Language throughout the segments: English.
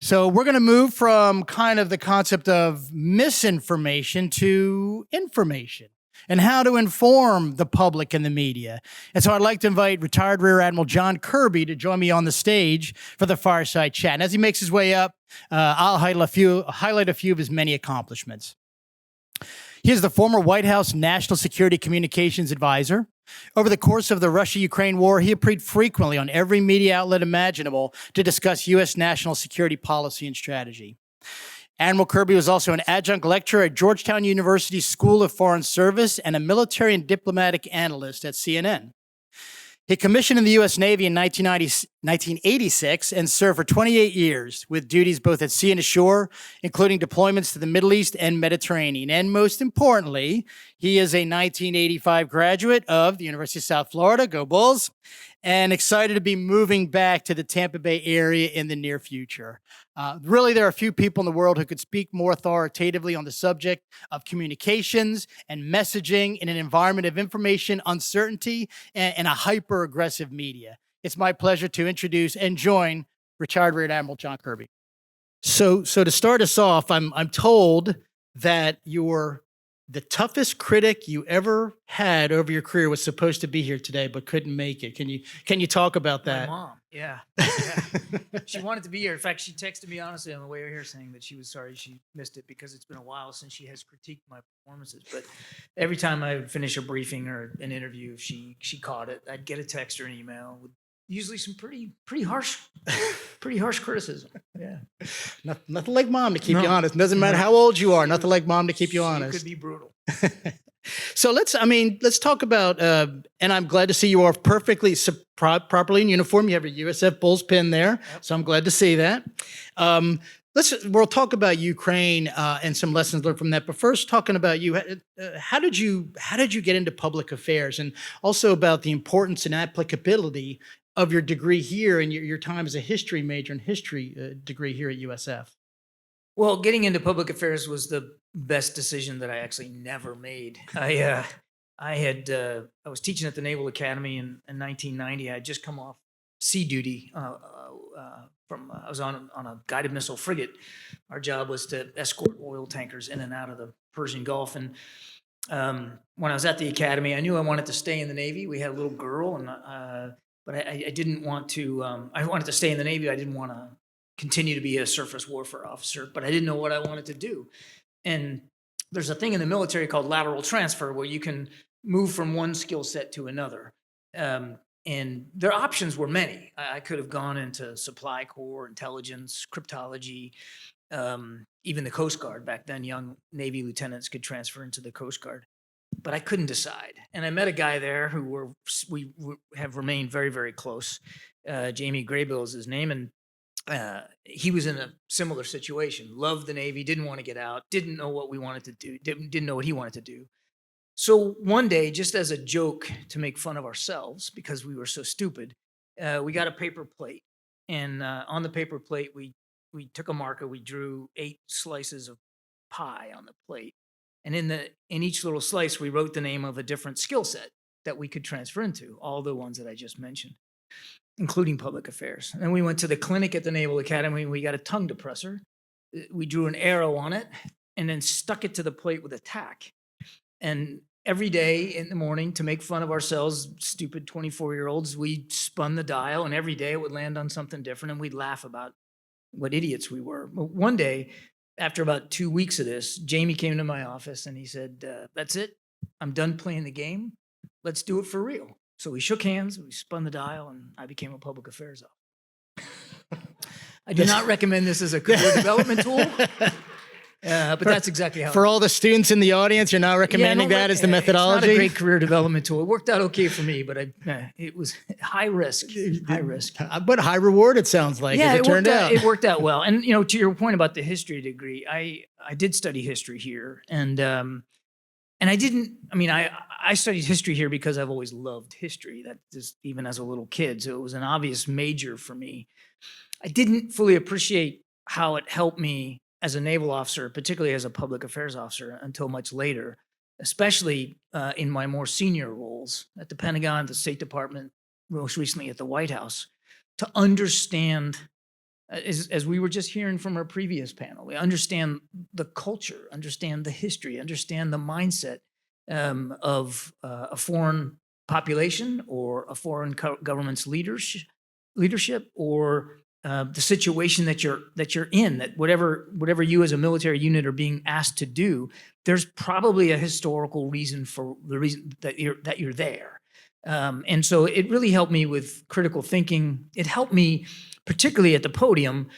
So we're going to move from kind of the concept of misinformation to information and how to inform the public and the media. And so I'd like to invite retired Rear Admiral John Kirby to join me on the stage for the fireside chat. And as he makes his way up, I'll highlight a few of his many accomplishments. He is the former White House National Security Communications Advisor. Over the course of the Russia-Ukraine war, he appeared frequently on every media outlet imaginable to discuss U.S. national security policy and strategy. Admiral Kirby was also an adjunct lecturer at Georgetown University's School of Foreign Service and a military and diplomatic analyst at CNN. He commissioned in the U.S. Navy in 1986 and served for 28 years with duties both at sea and ashore, including deployments to the Middle East and Mediterranean. And most importantly, he is a 1985 graduate of the University of South Florida, go Bulls, and excited to be moving back to the Tampa Bay area in the near future. Really, there are a few people in the world who could speak more authoritatively on the subject of communications and messaging in an environment of information uncertainty and a hyper-aggressive media. It's my pleasure to introduce and join retired Rear Admiral John Kirby. So to start us off, I'm told that the toughest critic you ever had over your career was supposed to be here today, but couldn't make it. Can you talk about that? My mom, yeah. She wanted to be here. In fact, she texted me honestly on the way here saying that she was sorry she missed it because it's been a while since she has critiqued my performances. But every time I would finish a briefing or an interview, if she caught it, I'd get a text or an email with usually some pretty harsh criticism. Yeah. Nothing like mom to keep you honest. Doesn't matter how old you are. Nothing like mom to keep you honest. It could be brutal. So let's talk about, and I'm glad to see you are perfectly, properly in uniform. You have your USF Bulls pin there. Yep. So I'm glad to see that. We'll talk about Ukraine and some lessons learned from that. But first, talking about you, how did you get into public affairs, and also about the importance and applicability of your degree here and your time as a history major and history degree here at USF? Well, getting into public affairs was the best decision that I actually never made. I was teaching at the Naval Academy in 1990. I had just come off sea duty I was on a guided missile frigate. Our job was to escort oil tankers in and out of the Persian Gulf. And when I was at the academy, I knew I wanted to stay in the Navy. We had a little girl, and but I didn't want to. I wanted to stay in the Navy. I didn't want to continue to be a surface warfare officer, but I didn't know what I wanted to do. And there's a thing in the military called lateral transfer where you can move from one skill set to another. And their options were many. I could have gone into supply corps, intelligence, cryptology, even the Coast Guard. Back then, young Navy lieutenants could transfer into the Coast Guard. But I couldn't decide. And I met a guy there who we have remained very, very close. Jamie Graybill is his name. And he was in a similar situation. Loved the Navy, didn't want to get out, didn't know what we wanted to do, didn't know what he wanted to do. So one day, just as a joke to make fun of ourselves because we were so stupid, we got a paper plate. And on the paper plate, we took a marker, we drew 8 slices of pie on the plate. And in each little slice, we wrote the name of a different skill set that we could transfer into, all the ones that I just mentioned, including public affairs. And we went to the clinic at the Naval Academy, and we got a tongue depressor. We drew an arrow on it and then stuck it to the plate with a tack. And every day in the morning, to make fun of ourselves, stupid 24-year-olds, we spun the dial, and every day it would land on something different, and we'd laugh about what idiots we were. But one day, after about 2 weeks of this, Jamie came to my office, and he said, that's it. I'm done playing the game. Let's do it for real. So we shook hands, we spun the dial, and I became a public affairs officer. I do not recommend this as a career development tool, but that's exactly how. For all the students in the audience, you're not recommending that as the methodology? It's not a great career development tool. It worked out okay for me, but it was high risk. But high reward, it sounds like, as it turned out. It worked out well. And, to your point about the history degree, I did study history here, and I studied history here because I've always loved history. That just even as a little kid, so it was an obvious major for me. I didn't fully appreciate how it helped me as a naval officer, particularly as a public affairs officer, until much later, especially in my more senior roles at the Pentagon, the State Department, most recently at the White House, to understand as we were just hearing from our previous panel. We understand the culture, understand the history, understand the mindset of a foreign population or a foreign government's leadership, or the situation that you're in. That whatever you as a military unit are being asked to do, there's probably a historical reason for the reason that you're there. And so it really helped me with critical thinking. It helped me, particularly at the podium.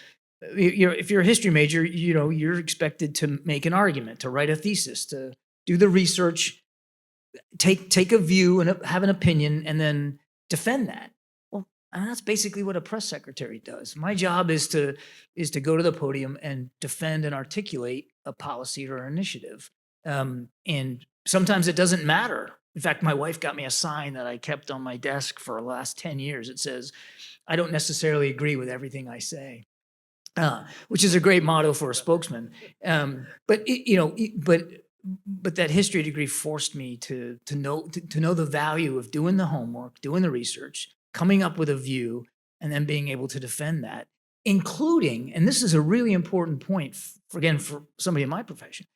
If you're a history major, you're expected to make an argument, to write a thesis, to do the research, take a view and have an opinion, and then defend that. Well, and that's basically what a press secretary does. My job is to go to the podium and defend and articulate a policy or initiative. And sometimes it doesn't matter. In fact, my wife got me a sign that I kept on my desk for the last 10 years. It says, "I don't necessarily agree with everything I say," which is a great motto for a spokesman. But that history degree forced me to know the value of doing the homework, doing the research, coming up with a view, and then being able to defend that, including, and this is a really important point, for somebody in my profession,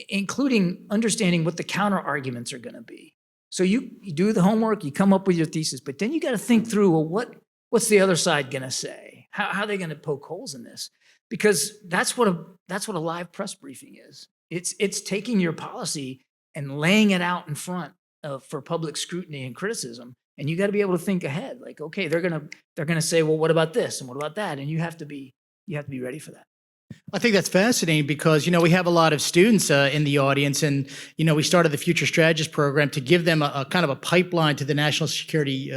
including understanding what the counter arguments are going to be. So you do the homework, you come up with your thesis, but then you got to think through, well, what's the other side going to say? How are they going to poke holes in this? Because that's what a live press briefing is. It's taking your policy and laying it out in front for public scrutiny and criticism. And you got to be able to think ahead. Like, okay, they're gonna say, well, what about this and what about that? And you have to be ready for that. I think that's fascinating because, we have a lot of students in the audience, and, we started the Future Strategist program to give them a kind of a pipeline to the national security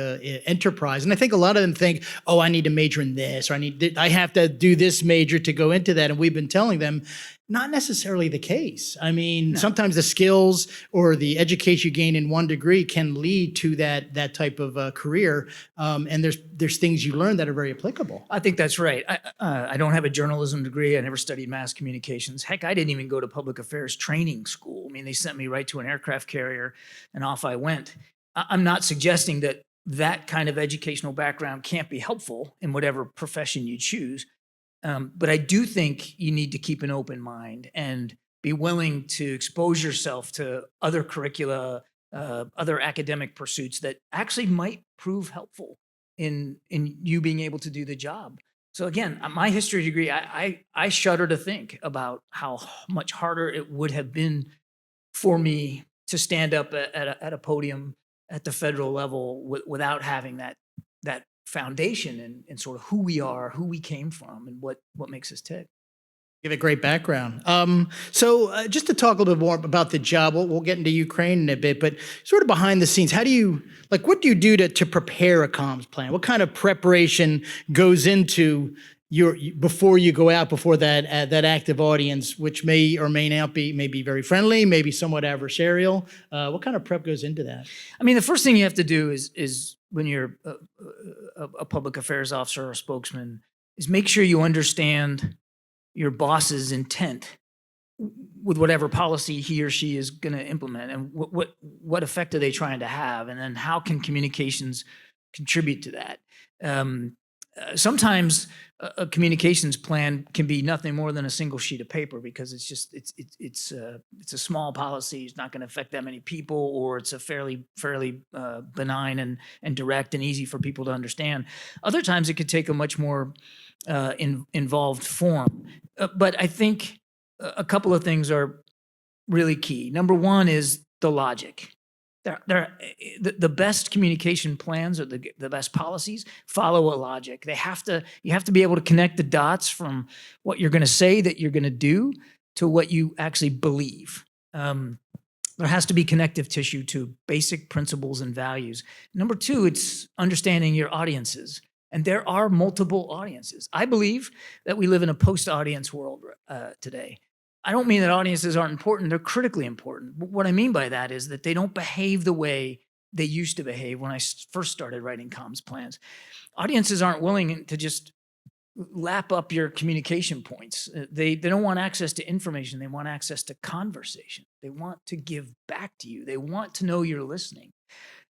enterprise. And I think a lot of them think, oh, I need to major in this, or I have to do this major to go into that. And we've been telling them, not necessarily the case. I mean, no. Sometimes the skills or the education you gain in one degree can lead to that type of career. And there's things you learn that are very applicable. I think that's right. I don't have a journalism degree. I never studied mass communications. Heck, I didn't even go to public affairs training school. I mean, they sent me right to an aircraft carrier and off I went. I'm not suggesting that kind of educational background can't be helpful in whatever profession you choose. But I do think you need to keep an open mind and be willing to expose yourself to other curricula, other academic pursuits that actually might prove helpful in you being able to do the job. So again, my history degree, I shudder to think about how much harder it would have been for me to stand up at a podium at the federal level without having that foundation and sort of who we are, who we came from, and what makes us tick. You have a great background. So just to talk a little bit more about the job, we'll get into Ukraine in a bit, but sort of behind the scenes, what do you do to prepare a comms plan? What kind of preparation goes into before you go out before that active audience, which may or may not be, maybe very friendly, maybe somewhat adversarial? What kind of prep goes into that? I mean, the first thing you have to do is when you're a public affairs officer or a spokesman, is make sure you understand your boss's intent with whatever policy he or she is going to implement, and what effect are they trying to have, and then how can communications contribute to that. Sometimes a communications plan can be nothing more than a single sheet of paper because it's a small policy. It's not going to affect that many people, or it's a fairly benign and direct and easy for people to understand. Other times it could take a much more involved form. But I think a couple of things are really key. Number one is the logic. The best communication plans or the best policies follow a logic. You have to be able to connect the dots from what you're going to say that you're going to do to what you actually believe. There has to be connective tissue to basic principles and values. Number two, it's understanding your audiences. And there are multiple audiences. I believe that we live in a post-audience world today. I don't mean that audiences aren't important. They're critically important. What I mean by that is that they don't behave the way they used to behave when I first started writing comms plans. Audiences aren't willing to just lap up your communication points. They don't want access to information. They want access to conversation. They want to give back to you. They want to know you're listening.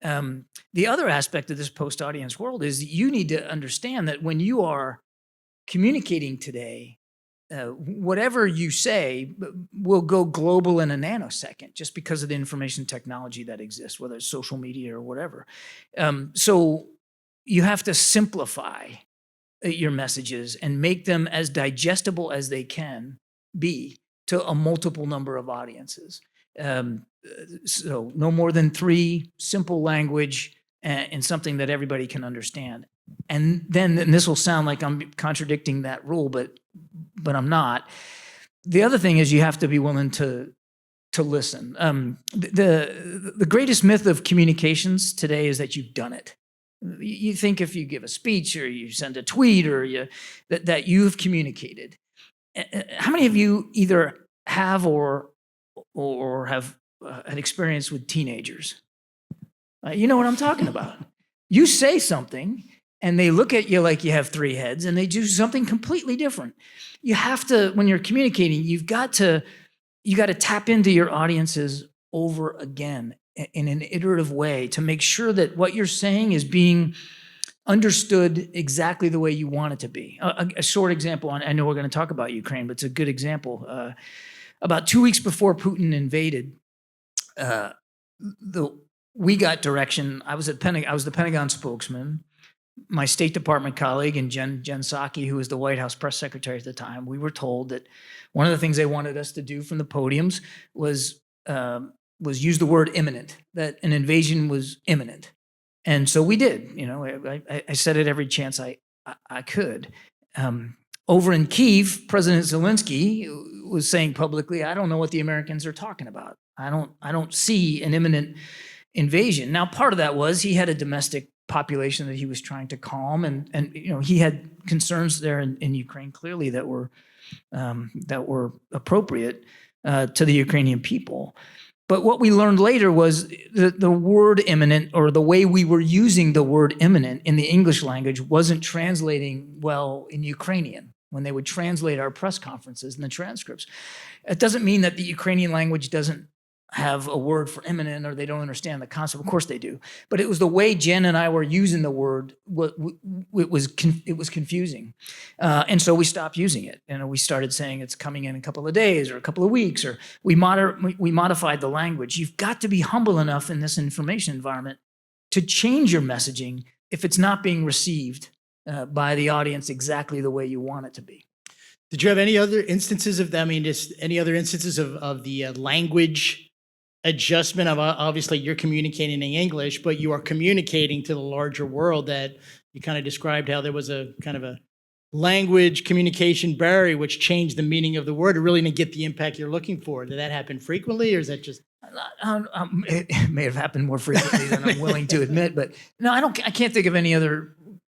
The other aspect of this post-audience world is you need to understand that when you are communicating today, whatever you say will go global in a nanosecond just because of the information technology that exists, whether it's social media or whatever. So you have to simplify your messages and make them as digestible as they can be to a multiple number of audiences. So no more than 3, simple language, and something that everybody can understand. And this will sound like I'm contradicting that rule, but I'm not. The other thing is you have to be willing to listen. The greatest myth of communications today is that you've done it. You think if you give a speech or you send a tweet or that you've communicated. How many of you either have or have an experience with teenagers? You know what I'm talking about. You say something and they look at you like you have 3 heads and they do something completely different. You have to, when you're communicating, you got to tap into your audiences over again in an iterative way to make sure that what you're saying is being understood exactly the way you want it to be. A short example, I know we're going to talk about Ukraine, but it's a good example. About 2 weeks before Putin invaded, we got direction. I was the Pentagon spokesman. My State Department colleague and Jen Psaki, who was the White House press secretary at the time, we were told that one of the things they wanted us to do from the podiums was use the word imminent, that an invasion was imminent. And so we did. You know, I said it every chance I could. Over in Kyiv, President Zelensky was saying publicly, "I don't know what the Americans are talking about. I don't see an imminent invasion." Now, part of that was he had a domestic population that he was trying to calm, and you know, he had concerns there in Ukraine clearly that were appropriate to the Ukrainian people. But what we learned later was the word imminent, or the way we were using the word imminent in the English language, wasn't translating well in Ukrainian when they would translate our press conferences and the transcripts. It doesn't mean that the Ukrainian language doesn't have a word for imminent or they don't understand the concept. Of course they do. But it was the way Jen and I were using the word, it was confusing. And so we stopped using it. And we started saying it's coming in a couple of days or a couple of weeks, or we modified the language. You've got to be humble enough in this information environment to change your messaging if it's not being received by the audience exactly the way you want it to be. Did you have any other instances of that? I mean, just any other instances of the language adjustment of, obviously you're communicating in English, but you are communicating to the larger world, that you kind of described how there was a kind of a language communication barrier which changed the meaning of the word to really get the impact you're looking for. Did that happen frequently, or is that just? It may have happened more frequently than I'm willing to admit, but no, I can't think of any other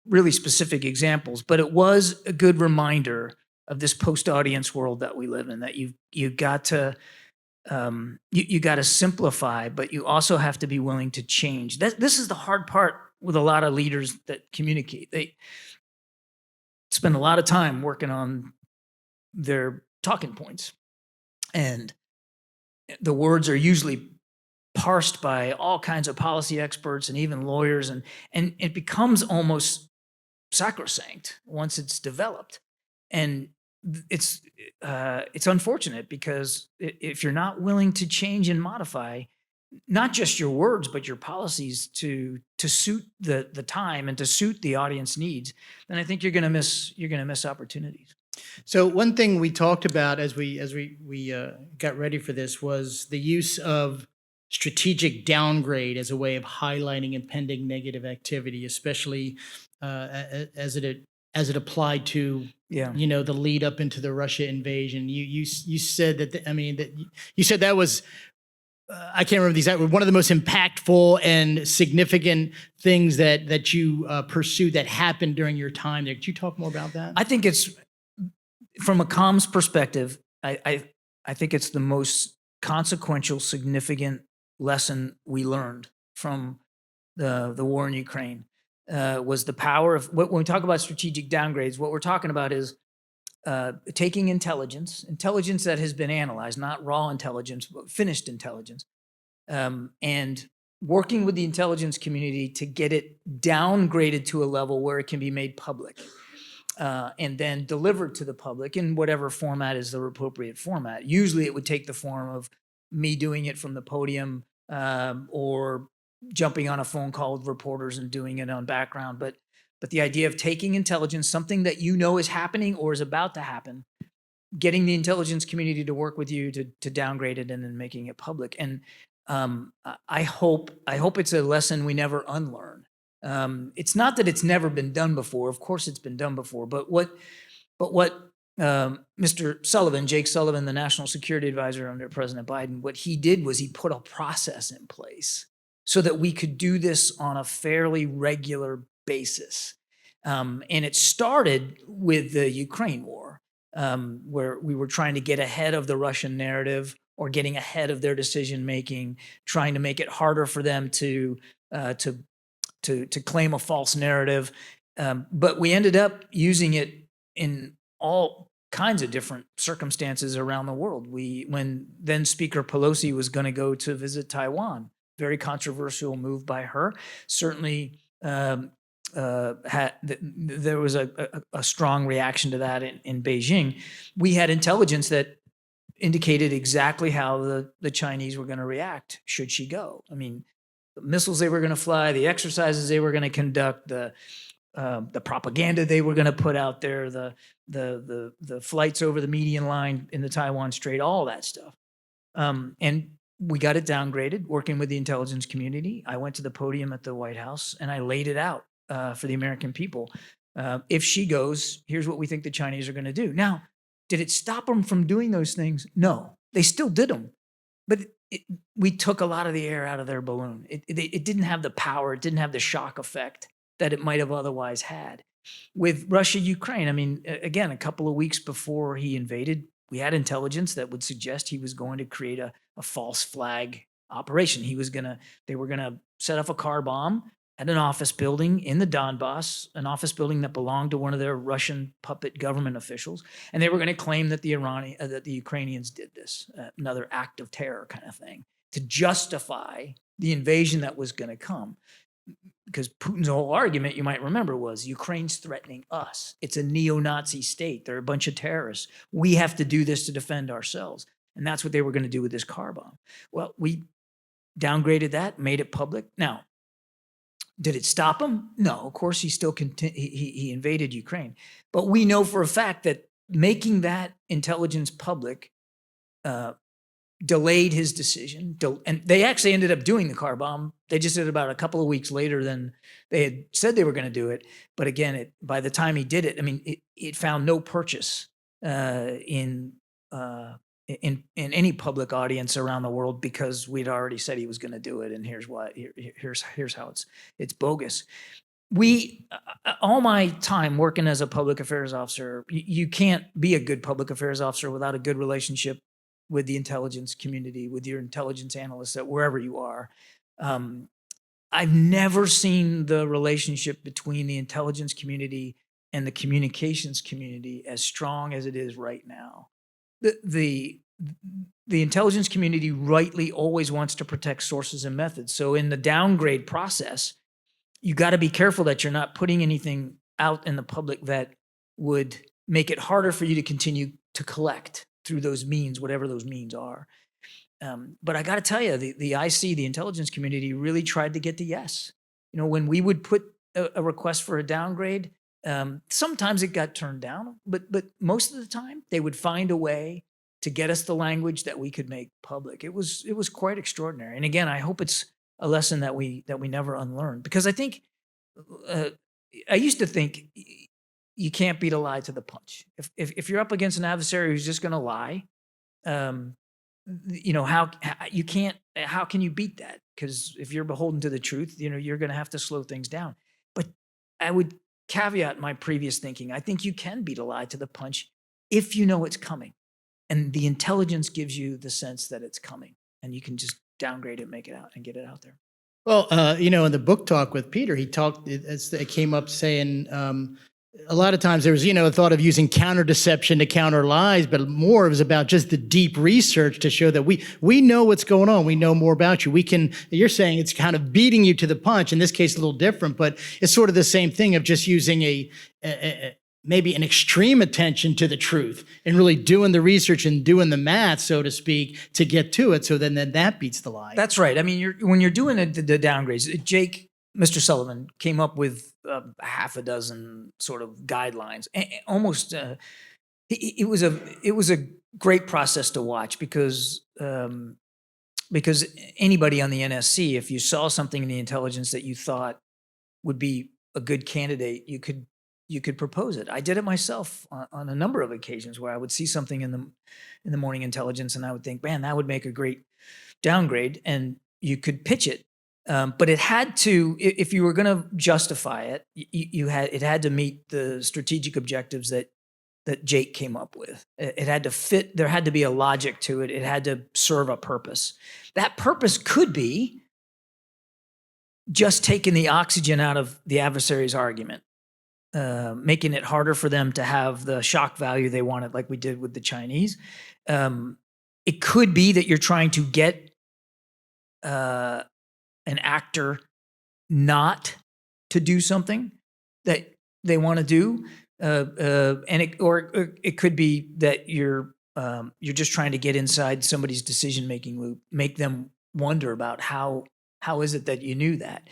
really specific examples, but it was a good reminder of this post-audience world that we live in, that you got to you got to simplify, but you also have to be willing to change. This is the hard part with a lot of leaders that communicate. They spend a lot of time working on their talking points, and the words are usually parsed by all kinds of policy experts and even lawyers, and it becomes almost sacrosanct once it's developed. And it's unfortunate, because if you're not willing to change and modify not just your words but your policies to suit the time and to suit the audience needs, then I think you're going to miss opportunities. So one thing we talked about as we got ready for this was the use of strategic downgrade as a way of highlighting impending negative activity, especially as it applied to the lead up into the Russia invasion. You said that you said that was I can't remember the exact word, one of the most impactful and significant things that you pursued that happened during your time there. Could you talk more about that? I think it's, from a comms perspective, I think it's the most consequential, significant lesson we learned from the war in Ukraine. Was the power of, when we talk about strategic downgrades, what we're talking about is taking intelligence that has been analyzed, not raw intelligence, but finished intelligence, and working with the intelligence community to get it downgraded to a level where it can be made public. and then delivered to the public in whatever format is the appropriate format. Usually it would take the form of me doing it from the podium, or jumping on a phone call with reporters and doing it on background. But the idea of taking intelligence, something that you know is happening or is about to happen, getting the intelligence community to work with you to downgrade it and then making it public. And I hope it's a lesson we never unlearn. It's not that it's never been done before. Of course it's been done before. But what Mr. Sullivan, Jake Sullivan, the National Security Advisor under President Biden, what he did was he put a process in place so that we could do this on a fairly regular basis. And it started with the Ukraine war, where we were trying to get ahead of the Russian narrative or getting ahead of their decision making, trying to make it harder for them to claim a false narrative. But we ended up using it in all kinds of different circumstances around the world. When then Speaker Pelosi was going to go to visit Taiwan, very controversial move by her. Certainly, there was a strong reaction to that in Beijing. We had intelligence that indicated exactly how the Chinese were going to react should she go. I mean, the missiles they were going to fly, the exercises they were going to conduct, the propaganda they were going to put out there, the flights over the median line in the Taiwan Strait, all that stuff. And we got it downgraded, working with the intelligence community. I went to the podium at the White House and I laid it out for the American people. If she goes, here's what we think the Chinese are going to do. Now, did it stop them from doing those things? No, they still did them. But we took a lot of the air out of their balloon. It didn't have the power. It didn't have the shock effect that it might have otherwise had. With Russia, Ukraine, I mean, again, a couple of weeks before he invaded, we had intelligence that would suggest he was going to create a false flag operation. They were going to set off a car bomb at an office building in the Donbass, an office building that belonged to one of their Russian puppet government officials. And they were going to claim that the Ukrainians did this, another act of terror kind of thing, to justify the invasion that was going to come. Because Putin's whole argument, you might remember, was Ukraine's threatening us. It's a neo-Nazi state. They're a bunch of terrorists. We have to do this to defend ourselves. And that's what they were going to do with this car bomb. Well, we downgraded that, made it public. Now, did it stop him? No, of course he still he invaded Ukraine. But we know for a fact that making that intelligence public delayed his decision. And they actually ended up doing the car bomb. They just did it about a couple of weeks later than they had said they were going to do it. But again, by the time he did it, I mean, it found no purchase in any public audience around the world because we'd already said he was going to do it. And here's why. Here's how it's bogus. All my time working as a public affairs officer, you can't be a good public affairs officer without a good relationship with the intelligence community, with your intelligence analysts at wherever you are. I've never seen the relationship between the intelligence community and the communications community as strong as it is right now. The intelligence community rightly always wants to protect sources and methods. So in the downgrade process, you got to be careful that you're not putting anything out in the public that would make it harder for you to continue to collect through those means, whatever those means are. But I got to tell you, the IC, the intelligence community, really tried to get to yes. You know, when we would put a request for a downgrade, sometimes it got turned down, but most of the time they would find a way to get us the language that we could make public. It was quite extraordinary. And again, I hope it's a lesson that we never unlearn, because I think I used to think you can't beat a lie to the punch. If you're up against an adversary who's just going to lie, you know, how can you beat that? Because if you're beholden to the truth, you know, you're going to have to slow things down. But I would caveat my previous thinking. I think you can beat a lie to the punch if you know it's coming, and the intelligence gives you the sense that it's coming, and you can just downgrade it, make it out, and get it out there. Well, you know, in the book talk with Peter, it came up saying a lot of times there was, you know, a thought of using counter deception to counter lies, but more it was about just the deep research to show that we know what's going on. We know more about you. You're saying it's kind of beating you to the punch. In this case, a little different, but it's sort of the same thing of just using maybe an extreme attention to the truth and really doing the research and doing the math, so to speak, to get to it. So then that beats the lie. That's right. I mean, when you're doing the downgrades, Mr. Sullivan came up with half a dozen sort of guidelines. Almost, it was a great process to watch because anybody on the NSC, if you saw something in the intelligence that you thought would be a good candidate, you could propose it. I did it myself on a number of occasions where I would see something in the morning intelligence and I would think, man, that would make a great downgrade, and you could pitch it. But it had to, if you were going to justify it, it had to meet the strategic objectives that Jake came up with. It had to fit. There had to be a logic to it. It had to serve a purpose. That purpose could be just taking the oxygen out of the adversary's argument, making it harder for them to have the shock value they wanted, like we did with the Chinese. It could be that you're trying to get an actor not to do something that they want to do, and it could be that you're just trying to get inside somebody's decision-making loop, make them wonder about how is it that you knew that.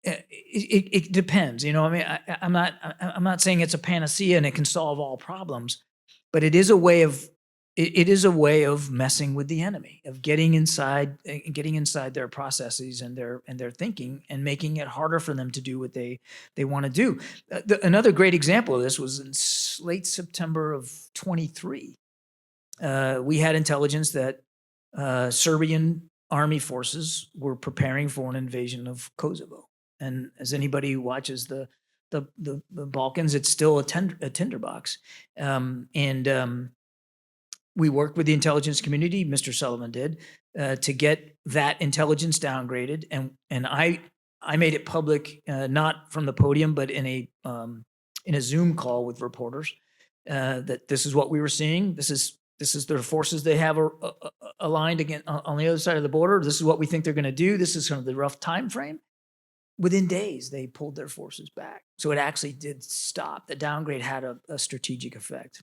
It depends, you know. I mean, I'm not saying it's a panacea and it can solve all problems, but it is a way of messing with the enemy, of getting inside their processes and their thinking, and making it harder for them to do what they want to do. Another great example of this was in late September of 23. We had intelligence that Serbian army forces were preparing for an invasion of Kosovo, and as anybody who watches the Balkans, it's still a tinderbox, and we worked with the intelligence community, Mr. Sullivan did, to get that intelligence downgraded, and I made it public, not from the podium, but in a Zoom call with reporters, that this is what we were seeing. This is the forces they have aligned against on the other side of the border. This is what we think they're going to do. This is kind of the rough time frame. Within days, they pulled their forces back. So it actually did stop. The downgrade had a strategic effect.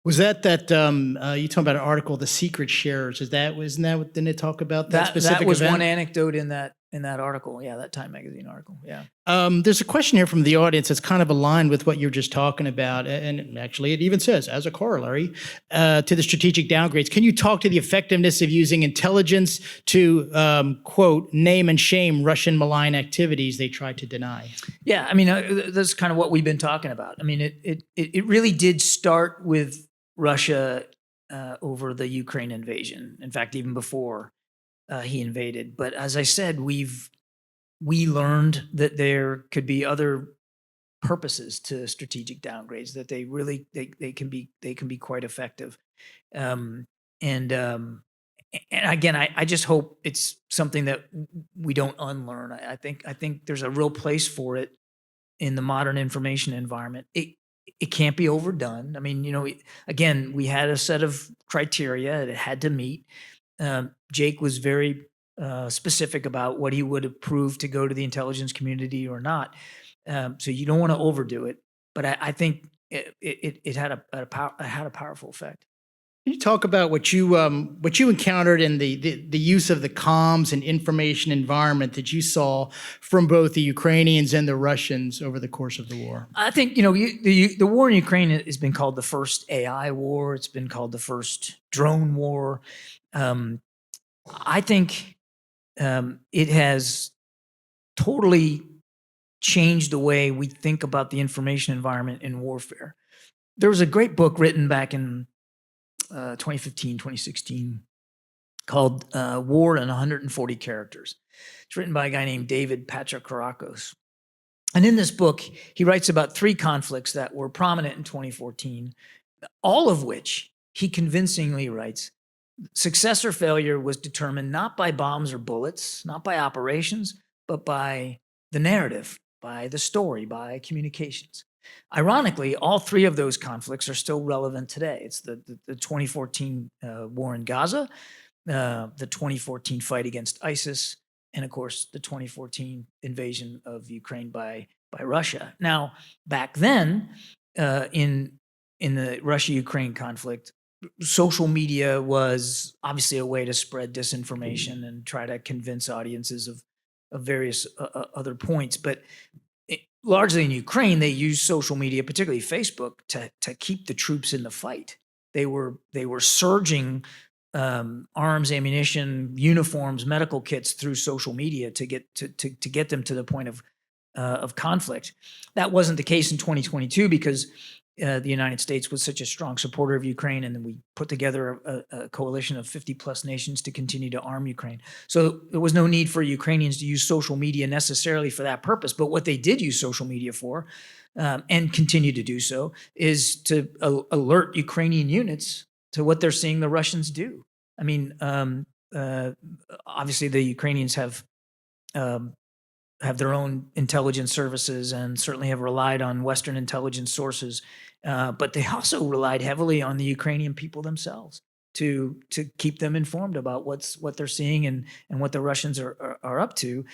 Was that you talking about an article, The Secret Sharers? Didn't it talk about that specific That was event? one anecdote in that article. Yeah, that Time magazine article. Yeah. There's a question here from the audience that's kind of aligned with what you're just talking about, and actually it even says, as a corollary to the strategic downgrades, can you talk to the effectiveness of using intelligence to, quote, name and shame Russian malign activities they tried to deny? Yeah, I mean, that's kind of what we've been talking about. I mean, it really did start with Russia over the Ukraine invasion. In fact, even before he invaded. But as I said, we learned that there could be other purposes to strategic downgrades, that they can be quite effective. And again, I just hope it's something that we don't unlearn. I think there's a real place for it in the modern information environment. It can't be overdone. I mean, you know, again, we had a set of criteria that it had to meet. Jake was very specific about what he would approve to go to the intelligence community or not. So you don't want to overdo it, but I think it had a powerful effect. Can you talk about what you encountered in the use of the comms and information environment that you saw from both the Ukrainians and the Russians over the course of the war? I think, you know, the war in Ukraine has been called the first AI war. It's been called the first drone war. I think it has totally changed the way we think about the information environment in warfare. There was a great book written back in 2015, 2016 called War in 140 Characters. It's written by a guy named David Patrikarakos. And in this book, he writes about 3 conflicts that were prominent in 2014, all of which he convincingly writes, success or failure was determined not by bombs or bullets, not by operations, but by the narrative, by the story, by communications. Ironically, all 3 of those conflicts are still relevant today. It's the 2014 war in Gaza, the 2014 fight against ISIS, and of course, the 2014 invasion of Ukraine by by Russia. Now, back then, in the Russia-Ukraine conflict, social media was obviously a way to spread disinformation and try to convince audiences of various other points. But largely in Ukraine, they used social media, particularly Facebook, to keep the troops in the fight. They were surging arms, ammunition, uniforms, medical kits through social media to get them to the point of conflict. That wasn't the case in 2022 because the United States was such a strong supporter of Ukraine, and then we put together a coalition of 50 plus nations to continue to arm Ukraine. So there was no need for Ukrainians to use social media necessarily for that purpose. But what they did use social media for, and continue to do so, is to alert Ukrainian units to what they're seeing the Russians do. I mean, obviously the Ukrainians have their own intelligence services and certainly have relied on Western intelligence sources, but they also relied heavily on the Ukrainian people themselves to keep them informed about what they're seeing and what the Russians are up to.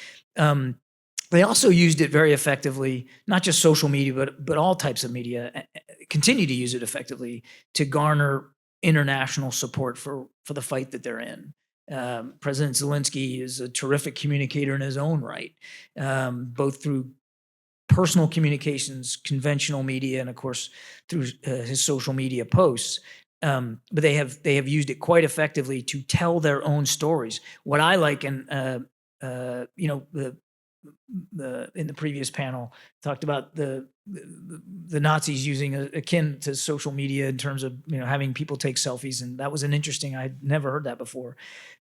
They also used it very effectively, not just social media, but all types of media, continue to use it effectively to garner international support for the fight that they're in. President Zelensky is a terrific communicator in his own right, both through personal communications, conventional media, and of course through his social media posts. But they have used it quite effectively to tell their own stories. What I like, and in the previous panel talked about the Nazis using akin to social media in terms of having people take selfies, and that was an interesting. I'd never heard that before,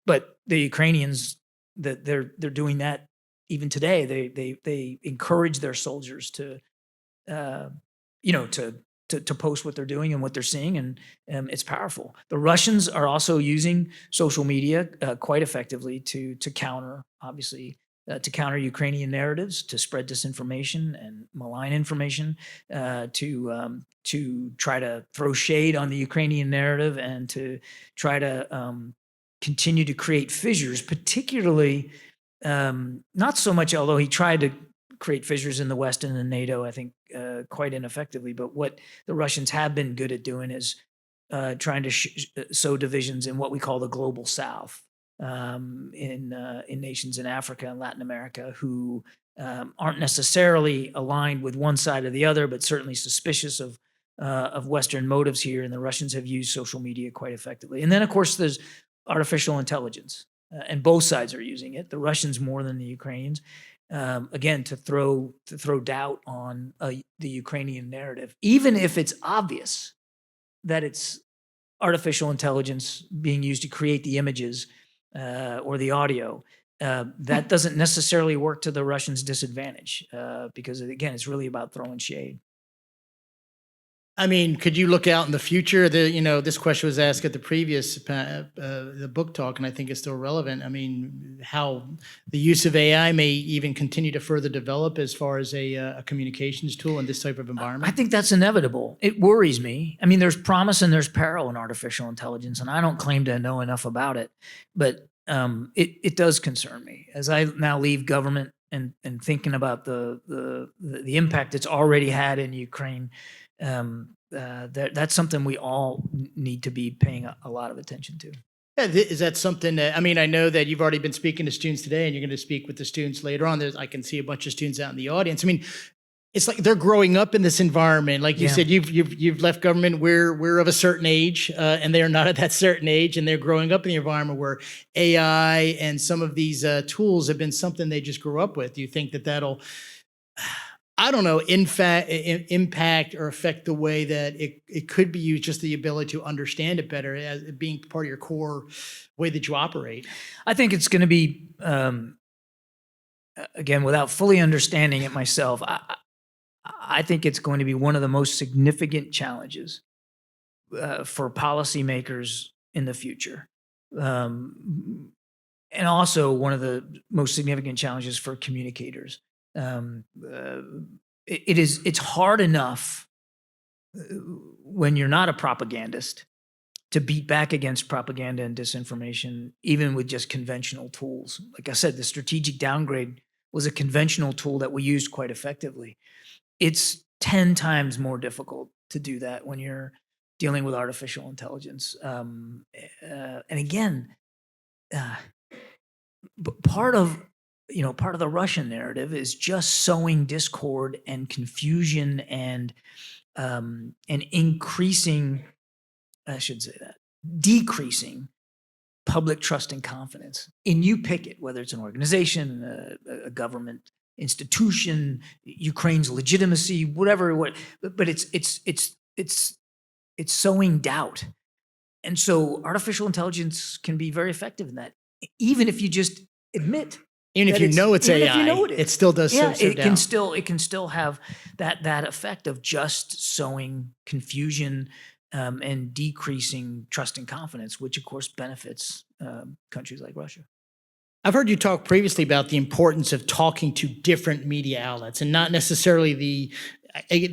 but the Ukrainians, that they're doing that even today. They encourage their soldiers to post what they're doing and what they're seeing, and it's powerful. The Russians are also using social media quite effectively to counter, obviously. To counter Ukrainian narratives, to spread disinformation and malign information, to try to throw shade on the Ukrainian narrative, and to try to continue to create fissures, particularly not so much, although he tried to create fissures in the West and in NATO, I think quite ineffectively. But what the Russians have been good at doing is trying to sow divisions in what we call the global South. In nations in Africa and Latin America who aren't necessarily aligned with one side or the other, but certainly suspicious of Western motives here. And the Russians have used social media quite effectively. And then, of course, there's artificial intelligence, and both sides are using it. The Russians more than the Ukrainians, again, to throw doubt on the Ukrainian narrative, even if it's obvious that it's artificial intelligence being used to create the images or the audio. That doesn't necessarily work to the Russians' disadvantage because, again, it's really about throwing shade. I mean, could you look out in the future? This question was asked at the previous the book talk, and I think it's still relevant. I mean, how the use of AI may even continue to further develop as far as a communications tool in this type of environment? I think that's inevitable. It worries me. I mean, there's promise and there's peril in artificial intelligence, and I don't claim to know enough about it, but it does concern me as I now leave government and thinking about the impact it's already had in Ukraine. That's something we all need to be paying a lot of attention to. Yeah, is that something that, I mean, I know that you've already been speaking to students today and you're going to speak with the students later on. I can see a bunch of students out in the audience. I mean, it's like they're growing up in this environment. Like you said, you've left government. We're of a certain age, and they're not at that certain age, and they're growing up in the environment where AI and some of these tools have been something they just grew up with. Do you think that that'll, I don't know, in fact, impact or affect the way that it could be used, just the ability to understand it better as being part of your core way that you operate? I think it's going to be, again, without fully understanding it myself, I think it's going to be one of the most significant challenges for policymakers in the future. And also one of the most significant challenges for communicators. It's hard enough when you're not a propagandist to beat back against propaganda and disinformation, even with just conventional tools. Like I said, the strategic downgrade was a conventional tool that we used quite effectively. It's 10 times more difficult to do that when you're dealing with artificial intelligence. And again, uh, part of the Russian narrative is just sowing discord and confusion and increasing, I should say that, decreasing public trust and confidence. And you pick it, whether it's an organization, a government institution, Ukraine's legitimacy, whatever. But it's sowing doubt. And so artificial intelligence can be very effective in that, even if you just admit. Even if you know it's even AI, if you know it still does yeah, so it down. can still have that effect of just sowing confusion and decreasing trust and confidence, which of course benefits countries like Russia. I've heard you talk previously about the importance of talking to different media outlets and not necessarily the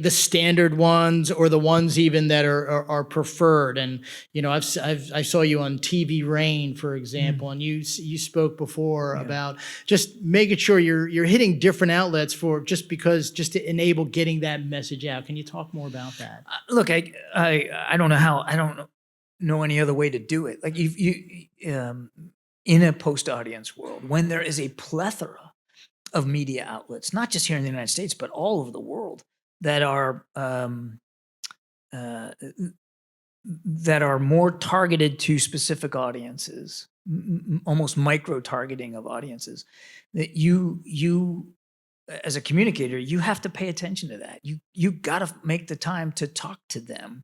standard ones or the ones even that are preferred. And I saw you on TV Rain, for example, and you spoke before about just making sure you're hitting different outlets just to enable getting that message out. Can you talk more about that? Look, I don't know how. I don't know any other way to do it. Like in a post-audience world, when there is a plethora of media outlets, not just here in the United States, but all over the world, that are more targeted to specific audiences, almost micro-targeting of audiences, that you as a communicator, you have to pay attention to that. You got to make the time to talk to them,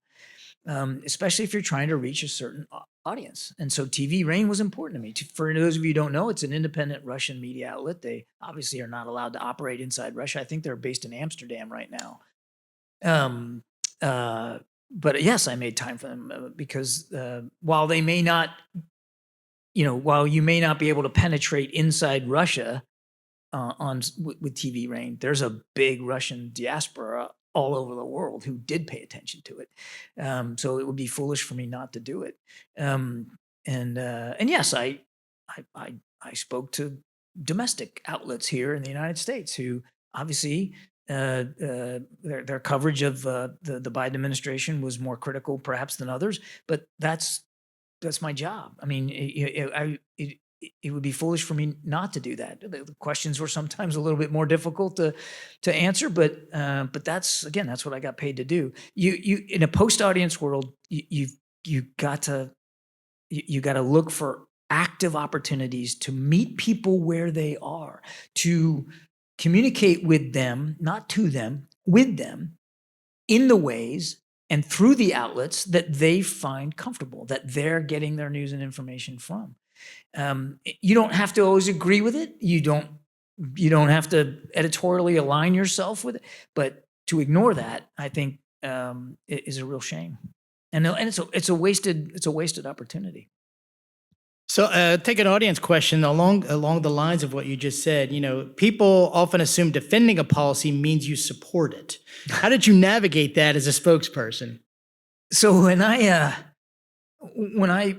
especially if you're trying to reach a certain audience. And so TV Rain was important to me. For those of you who don't know, it's an independent Russian media outlet. They obviously are not allowed to operate inside Russia. I think they're based in Amsterdam right now. But yes, I made time for them because while you may not be able to penetrate inside Russia with TV Rain, there's a big Russian diaspora all over the world who did pay attention to it. So it would be foolish for me not to do it. And yes, I spoke to domestic outlets here in the United States who obviously their coverage of the Biden administration was more critical perhaps than others, but that's my job. I mean, it would be foolish for me not to do that. The questions were sometimes a little bit more difficult to answer, but that's what I got paid to do. You in a post-audience world, you got to look for active opportunities to meet people where they are, to communicate with them, not to them, with them, in the ways and through the outlets that they find comfortable, that they're getting their news and information from. You don't have to always agree with it. You don't have to editorially align yourself with it. But to ignore that, I think, is a real shame, and it's a wasted opportunity. So take an audience question along the lines of what you just said. People often assume defending a policy means you support it. How did you navigate that as a spokesperson? So when I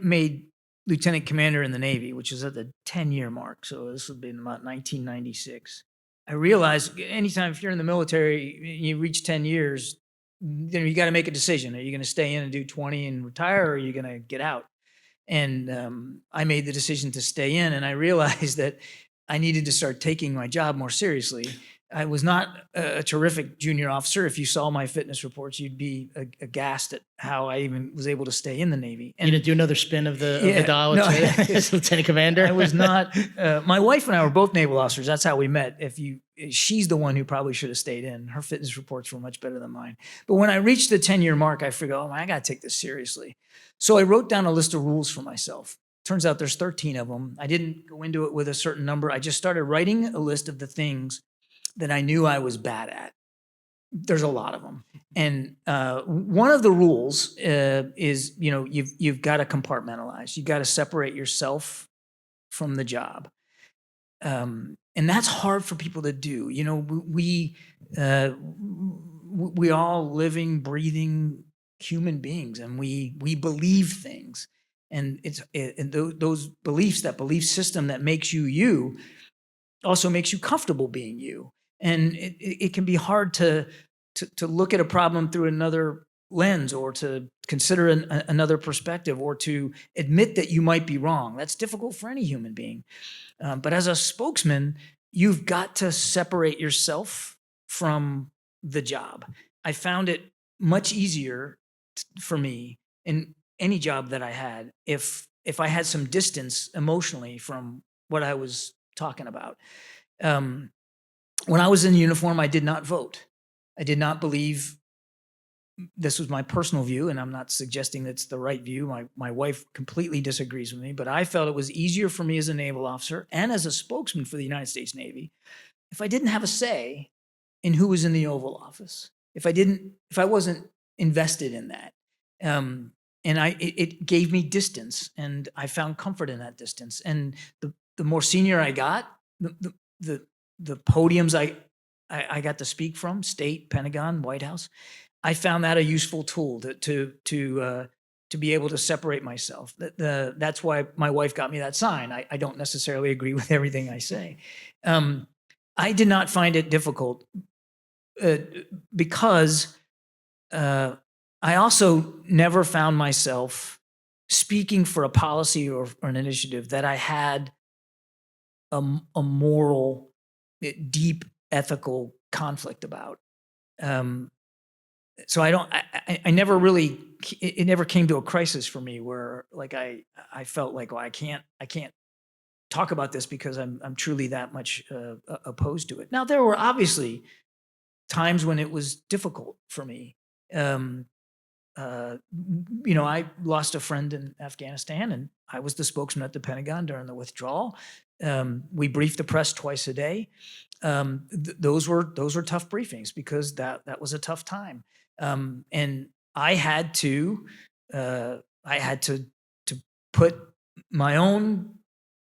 made lieutenant commander in the Navy, which is at the 10-year mark, so this would be in about 1996, I realized anytime if you're in the military, you reach 10 years, then you got to make a decision. Are you going to stay in and do 20 and retire, or are you going to get out? And I made the decision to stay in, and I realized that I needed to start taking my job more seriously. I was not a terrific junior officer. If you saw my fitness reports, you'd be aghast at how I even was able to stay in the Navy. And you didn't do another spin of the dial as lieutenant commander? I was not. My wife and I were both naval officers. That's how we met. She's the one who probably should have stayed in. Her fitness reports were much better than mine. But when I reached the 10-year mark, I figured, I got to take this seriously. So I wrote down a list of rules for myself. Turns out there's 13 of them. I didn't go into it with a certain number. I just started writing a list of the things that I knew I was bad at. There's a lot of them. And one of the rules is, you've got to compartmentalize. You've got to separate yourself from the job. And that's hard for people to do. We all living, breathing human beings, and we believe things. And those beliefs, that belief system that makes you, also makes you comfortable being you. And it can be hard to look at a problem through another lens, or to consider another perspective, or to admit that you might be wrong. That's difficult for any human being. But as a spokesman, you've got to separate yourself from the job. I found it much easier for me in any job that I had if I had some distance emotionally from what I was talking about. When I was in uniform, I did not vote. I did not believe, this was my personal view, and I'm not suggesting that's the right view. My wife completely disagrees with me, but I felt it was easier for me as a naval officer and as a spokesman for the United States Navy if I didn't have a say in who was in the Oval Office, if I wasn't invested in that. And it gave me distance, and I found comfort in that distance. And the more senior I got, the podiums I got to speak from, state, Pentagon, White House, I found that a useful tool to be able to separate myself. That's why my wife got me that sign. I don't necessarily agree with everything I say. I did not find it difficult because I also never found myself speaking for a policy or an initiative that I had a moral, deep ethical conflict about. So I never really, it never came to a crisis for me where like I felt like, well, I can't talk about this because I'm truly that much opposed to it. Now, there were obviously times when it was difficult for me. I lost a friend in Afghanistan, and I was the spokesman at the Pentagon during the withdrawal. We briefed the press twice a day. Those were tough briefings because that was a tough time. And I had to put my own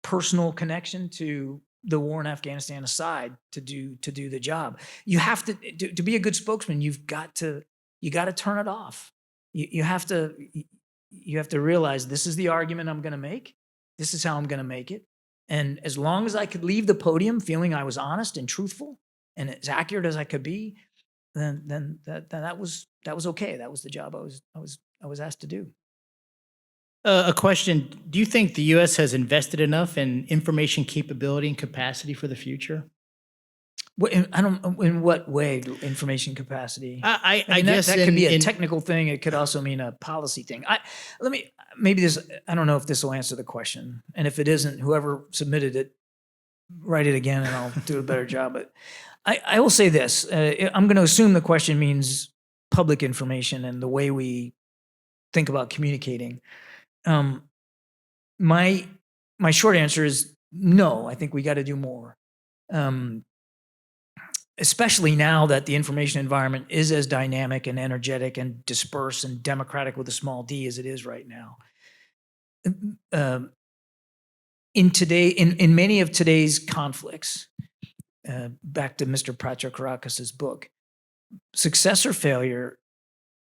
personal connection to the war in Afghanistan aside to do the job. You have to be a good spokesman. You got to turn it off. You have to realize, this is the argument I'm going to make. This is how I'm going to make it. And as long as I could leave the podium feeling I was honest and truthful and as accurate as I could be, then that was okay. That was the job I was asked to do. A question: do you think the U.S. has invested enough in information capability and capacity for the future? In what way, information capacity? I mean, guess that could be a technical thing. It could also mean a policy thing. I don't know if this will answer the question. And if it isn't, whoever submitted it, write it again and I'll do a better job. But I will say this. I'm going to assume the question means public information and the way we think about communicating. My short answer is no. I think we got to do more. Especially now that the information environment is as dynamic and energetic and dispersed and democratic with a small d as it is right now. In many of today's conflicts, back to Mr. Patrikarakis's book, success or failure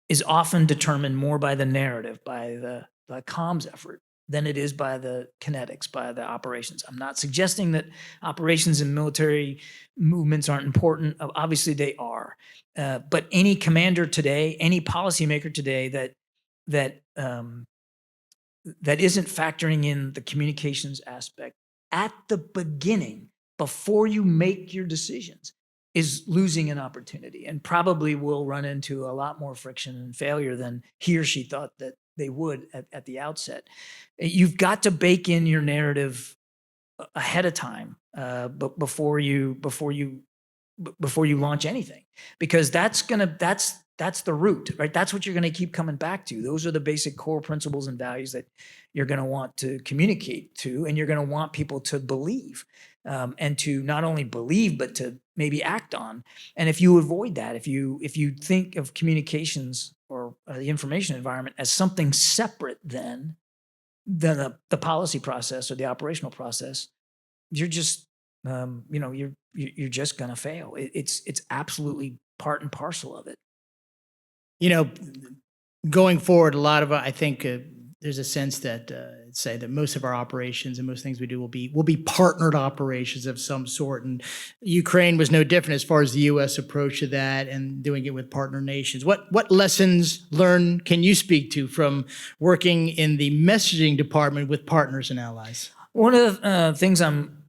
is often determined more by the narrative, by the comms effort, than it is by the kinetics, by the operations. I'm not suggesting that operations and military movements aren't important. Obviously, they are. But any commander today, any policymaker today that isn't factoring in the communications aspect at the beginning, before you make your decisions, is losing an opportunity and probably will run into a lot more friction and failure than he or she thought that they would at the outset. You've got to bake in your narrative ahead of time, before you launch anything, because that's the root, right? That's what you're going to keep coming back to. Those are the basic core principles and values that you're going to want to communicate to, and you're going to want people to believe, and to not only believe, but to maybe act on. And if you avoid that, if you think of communications or the information environment as something separate than the policy process or the operational process, you're just, you're just going to fail. It's absolutely part and parcel of it. Going forward, a lot of, I think there's a sense that say that most of our operations and most things we do will be partnered operations of some sort. And Ukraine was no different as far as the U.S. approach to that and doing it with partner nations. What lessons learned can you speak to from working in the messaging department with partners and allies? One of the things I'm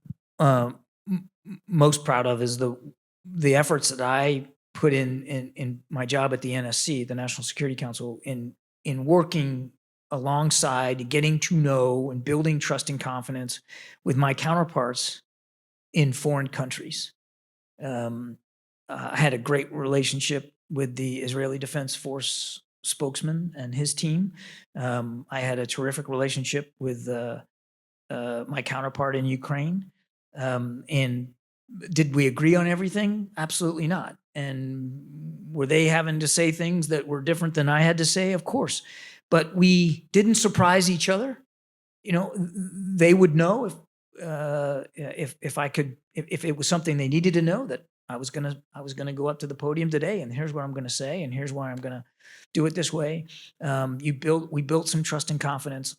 most proud of is the efforts that I put in my job at the NSC, the National Security Council, in working alongside, getting to know and building trust and confidence with my counterparts in foreign countries. I had a great relationship with the Israeli Defense Force spokesman and his team. I had a terrific relationship with my counterpart in Ukraine. And did we agree on everything? Absolutely not. And were they having to say things that were different than I had to say? Of course. But we didn't surprise each other. You know, they would know if I could, if it was something they needed to know, that I was gonna go up to the podium today, and here's what I'm gonna say, and here's why I'm gonna do it this way. We built some trust and confidence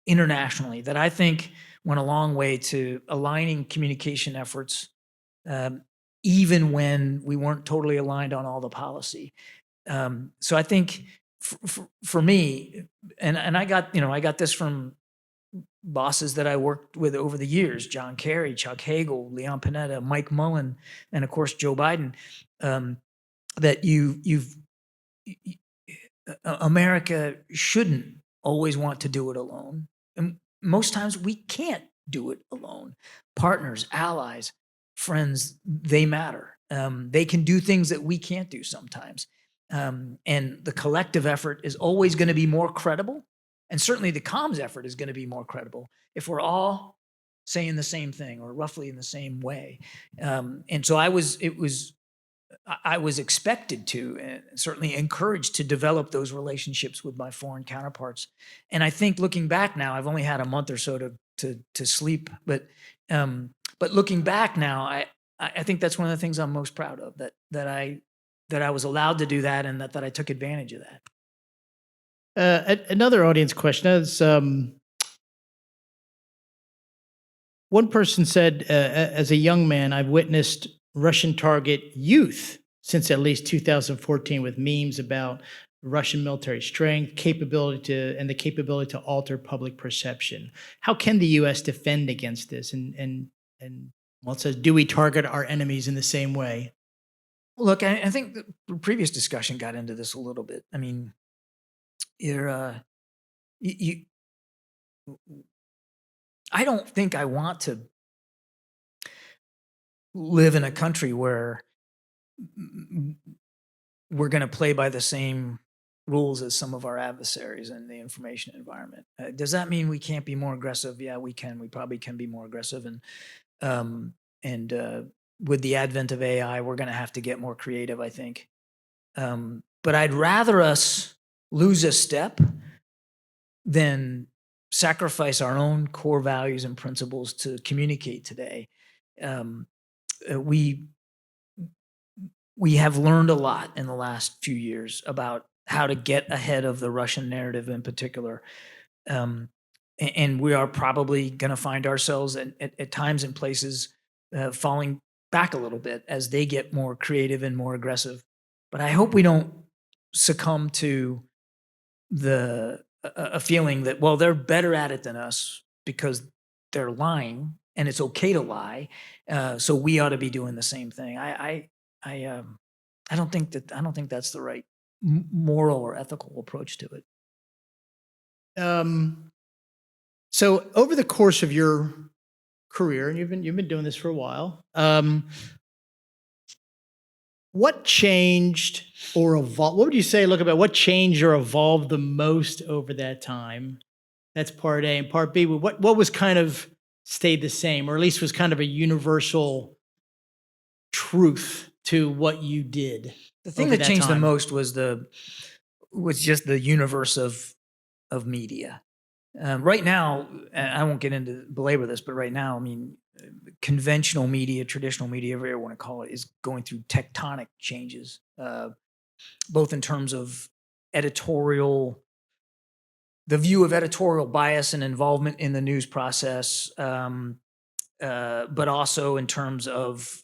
internationally that I think went a long way to aligning communication efforts, even when we weren't totally aligned on all the policy. So I think for me, and I got this from bosses that I worked with over the years: John Kerry, Chuck Hagel, Leon Panetta, Mike Mullen, and of course Joe Biden. That America shouldn't always want to do it alone, and most times we can't do it alone. Partners, allies, friends, they matter. They can do things that we can't do sometimes. And the collective effort is always going to be more credible. And certainly the comms effort is going to be more credible if we're all saying the same thing or roughly in the same way. And so I was expected to, and certainly encouraged to, develop those relationships with my foreign counterparts. And I think looking back now, I've only had a month or so to sleep, but looking back now, I think that's one of the things I'm most proud of, that I was allowed to do that, and that I took advantage of that. Another audience question is, one person said, as a young man, I've witnessed Russian target youth since at least 2014 with memes about Russian military strength, the capability to alter public perception. How can the U.S. defend against this? And well, it says, do we target our enemies in the same way? Look, I think the previous discussion got into this a little bit. I mean, I don't think I want to live in a country where we're going to play by the same rules as some of our adversaries in the information environment. Does that mean we can't be more aggressive? Yeah, we can. We probably can be more aggressive. And with the advent of AI, we're going to have to get more creative, I think. But I'd rather us lose a step than sacrifice our own core values and principles to communicate today. We have learned a lot in the last few years about how to get ahead of the Russian narrative in particular. And we are probably going to find ourselves at times and places falling back a little bit as they get more creative and more aggressive. But I hope we don't succumb to a feeling that, well, they're better at it than us because they're lying, and it's okay to lie. So we ought to be doing the same thing. I don't think that's the right moral or ethical approach to it. So over the course of your career, and you've been doing this for a while, what changed or evolved? What would you say, look about what changed or evolved the most over that time? That's part A. And part B, what was kind of stayed the same, or at least was kind of a universal truth to what you did? The thing that changed the most was just the universe of media. Right now, I won't get into belabor this, but right now, I mean, conventional media, traditional media, whatever you want to call it, is going through tectonic changes, both in terms of editorial the view of editorial bias and involvement in the news process, but also in terms of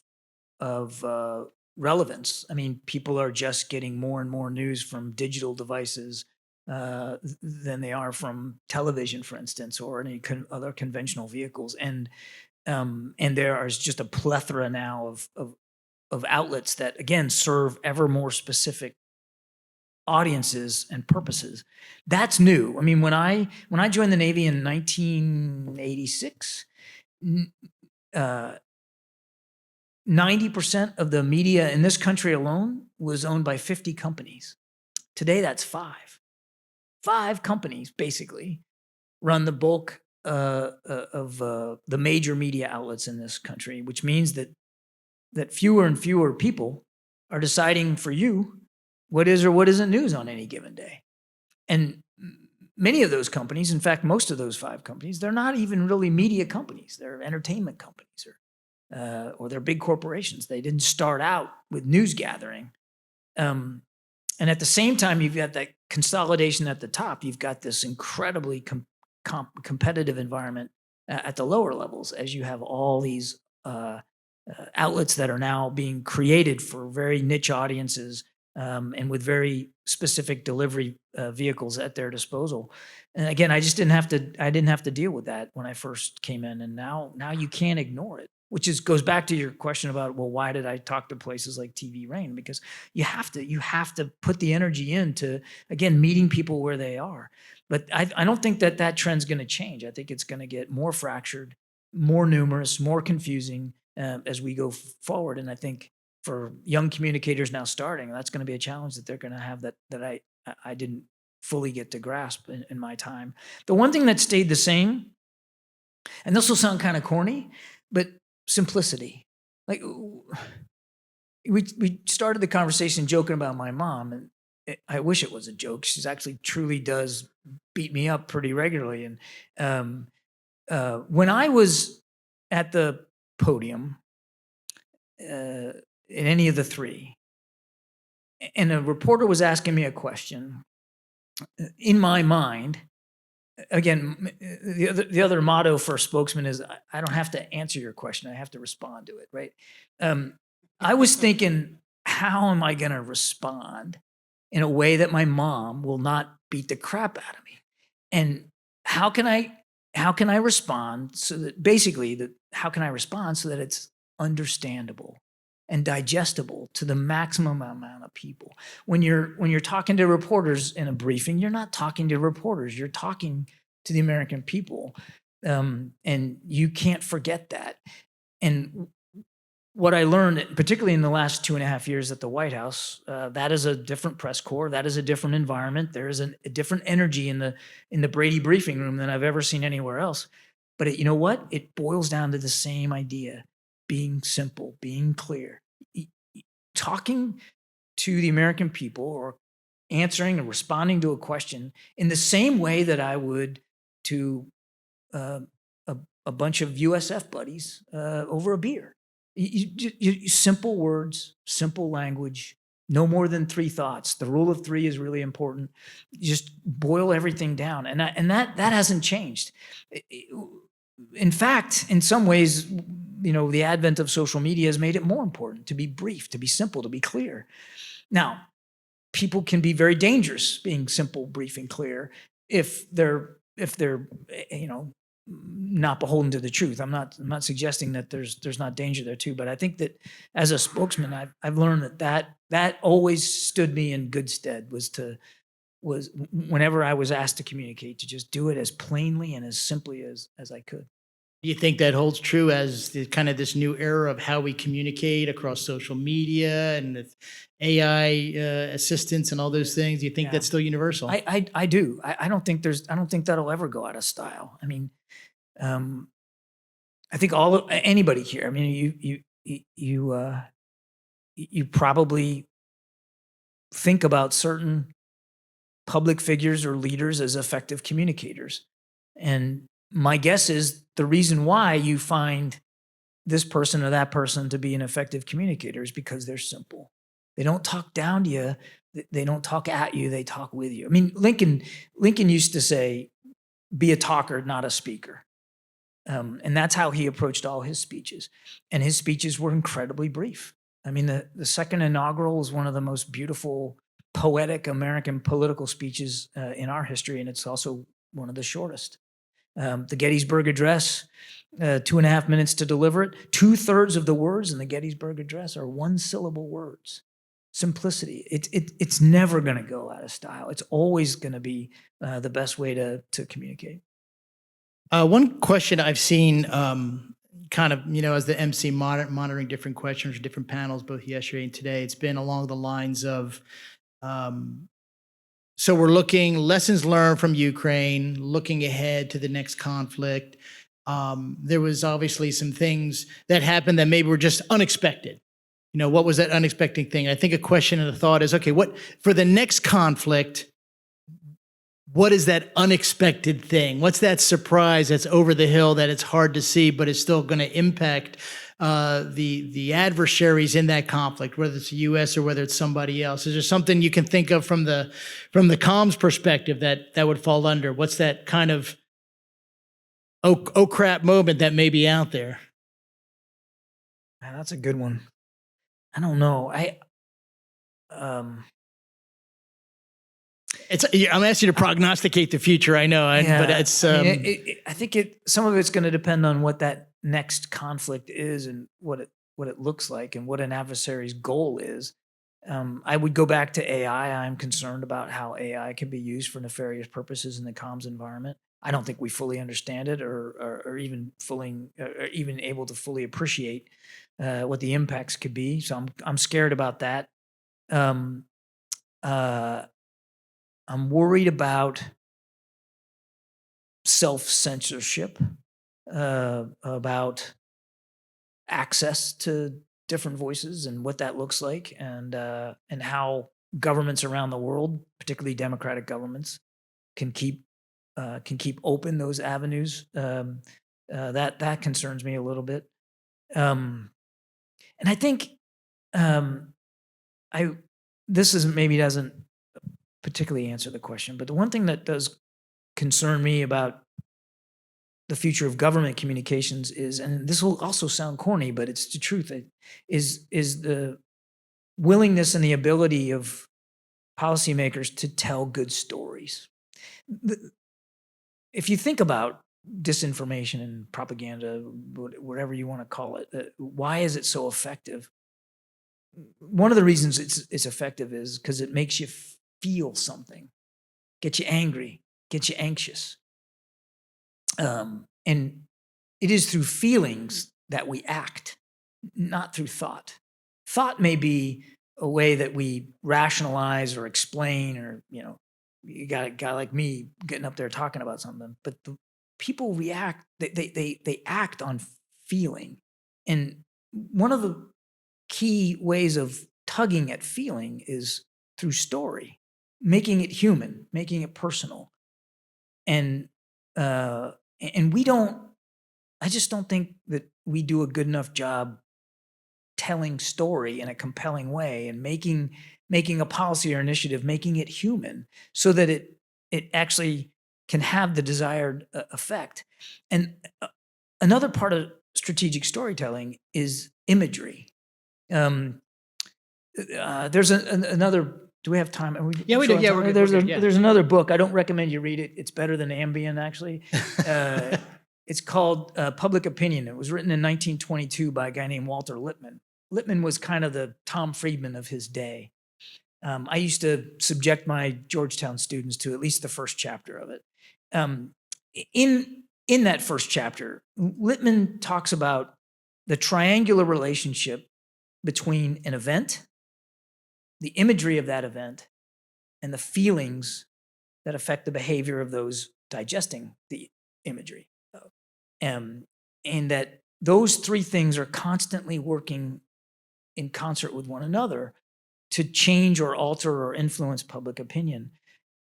relevance. I mean, people are just getting more and more news from digital devices than they are from television, for instance, or any other conventional vehicles. And there is just a plethora now of outlets that, again, serve ever more specific audiences and purposes. That's new. I mean, when I joined the Navy in 1986, 90% of the media in this country alone was owned by 50 companies. Today, that's 5. 5 companies basically run the bulk of the major media outlets in this country, which means that fewer and fewer people are deciding for you what is or what isn't news on any given day. And many of those companies, in fact, most of those 5 companies, they're not even really media companies. They're entertainment companies or they're big corporations. They didn't start out with news gathering. And at the same time, you've got that consolidation at the top. You've got this incredibly competitive environment at the lower levels, as you have all these outlets that are now being created for very niche audiences and with very specific delivery vehicles at their disposal. And again, I didn't have to deal with that when I first came in, and now you can't ignore it. Which goes back to your question about, well, why did I talk to places like TV Rain? Because you have to put the energy into, again, meeting people where they are. But I don't think that trend's going to change. I think it's going to get more fractured, more numerous, more confusing as we go forward. And I think for young communicators now starting, that's going to be a challenge that they're going to have that I didn't fully get to grasp in my time. The one thing that stayed the same, and this will sound kind of corny, but simplicity. Like we started the conversation joking about my mom, and I wish it was a joke. She's actually truly does beat me up pretty regularly. And when I was at the podium in any of the 3, and a reporter was asking me a question, in my mind, again, the other motto for a spokesman is, I don't have to answer your question. I have to respond to it, right? I was thinking, how am I going to respond in a way that my mom will not beat the crap out of me? And how can I respond so that how can I respond so that it's understandable and digestible to the maximum amount of people? When you're talking to reporters in a briefing, you're not talking to reporters, you're talking to the American people. And you can't forget that. And what I learned, particularly in the last 2.5 years at the White House, that is a different press corps. That is a different environment. There is a different energy in the Brady briefing room than I've ever seen anywhere else. But you know what? It boils down to the same idea: being simple, being clear, talking to the American people, or answering and responding to a question in the same way that I would to a bunch of USF buddies over a beer. You simple words, simple language, no more than 3 thoughts. The rule of 3 is really important. You just boil everything down, and that hasn't changed. In fact, in some ways, the advent of social media has made it more important to be brief, to be simple, to be clear. Now, people can be very dangerous being simple, brief, and clear if they're not beholden to the truth. I'm not suggesting that there's not danger there too, but I think that as a spokesman, I've learned that always stood me in good stead, was whenever I was asked to communicate, to just do it as plainly and as simply as I could. Do you think that holds true as kind of this new era of how we communicate across social media and with AI assistants and all those things? Do you think that's still universal? I do. I don't think that'll ever go out of style. I mean, I think anybody here. I mean, you probably think about certain public figures or leaders as effective communicators, and my guess is the reason why you find this person or that person to be an effective communicator is because they're simple. They don't talk down to you They don't talk at you, they talk with you. I mean, Lincoln used to say, be a talker, not a speaker. And that's how he approached all his speeches. And his speeches were incredibly brief. I mean, the second inaugural was one of the most beautiful, poetic American political speeches in our history, and it's also one of the shortest. The Gettysburg Address, 2.5 minutes to deliver it. 2/3 of the words in the Gettysburg Address are one-syllable words. Simplicity. It's never going to go out of style. It's always going to be the best way to communicate. One question I've seen kind of, as the MC monitoring different questions or different panels, both yesterday and today, it's been along the lines of, so we're looking lessons learned from Ukraine, looking ahead to the next conflict. There was obviously some things that happened that maybe were just unexpected. What was that unexpected thing? I think a question and a thought is, okay, what for the next conflict, what is that unexpected thing? What's that surprise that's over the hill that it's hard to see, but it's still going to impact the adversaries in that conflict, whether it's the U.S. or whether it's somebody else? Is there something you can think of from the comms perspective that would fall under? What's that kind of oh crap moment that may be out there? Man, that's a good one. I don't know. I'm asking you to prognosticate the future. I know, but it's. I think some of it's going to depend on what that next conflict is and what it looks like and what an adversary's goal is. I would go back to AI. I'm concerned about how AI can be used for nefarious purposes in the comms environment. I don't think we fully understand it or even able to fully appreciate what the impacts could be. So I'm scared about that. I'm worried about self-censorship, about access to different voices and what that looks like, and how governments around the world, particularly democratic governments, can keep open those avenues. That concerns me a little bit. And I think this maybe doesn't particularly answer the question, but the one thing that does concern me about the future of government communications is, and this will also sound corny, but it's the truth, is the willingness and the ability of policymakers to tell good stories. If you think about disinformation and propaganda, whatever you want to call it, why is it so effective? One of the reasons it's effective is because it makes you feel something, get you angry, get you anxious. And it is through feelings that we act, not through thought. Thought may be a way that we rationalize or explain, or, you got a guy like me getting up there talking about something, but the people react, they act on feeling. And one of the key ways of tugging at feeling is through story, making it human, making it personal. And I just don't think that we do a good enough job telling story in a compelling way and making a policy or initiative, making it human so that it actually can have the desired effect. And another part of strategic storytelling is imagery. There's another. Do we have time? Yeah, we do. Yeah, we're good. There's another book. I don't recommend you read it. It's better than Ambien, actually. It's called Public Opinion. It was written in 1922 by a guy named Walter Lippmann. Lippmann was kind of the Tom Friedman of his day. I used to subject my Georgetown students to at least the first chapter of it. In that first chapter, Lippmann talks about the triangular relationship between an event, the imagery of that event, and the feelings that affect the behavior of those digesting the imagery. And that those three things are constantly working in concert with one another to change or alter or influence public opinion.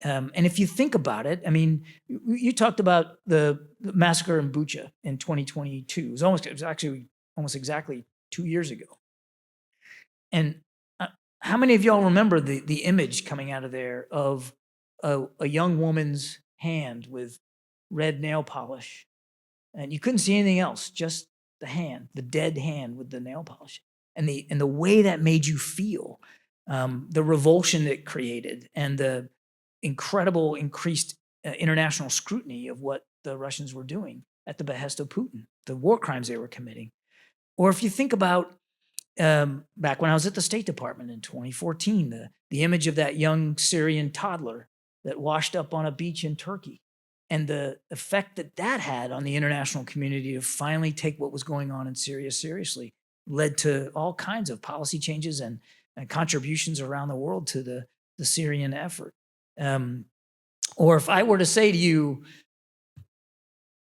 And if you think about it, I mean, you talked about the massacre in Bucha in 2022. It was actually almost exactly 2 years ago. And how many of y'all remember the image coming out of there of a young woman's hand with red nail polish, and you couldn't see anything else, just the hand, the dead hand with the nail polish, and the way that made you feel, the revulsion it created, and the incredible increased international scrutiny of what the Russians were doing at the behest of Putin, the war crimes they were committing. Or if you think about back when I was at the State Department in 2014, the image of that young Syrian toddler that washed up on a beach in Turkey, and the effect that that had on the international community to finally take what was going on in Syria seriously, led to all kinds of policy changes and contributions around the world to the Syrian effort. Or if I were to say to you,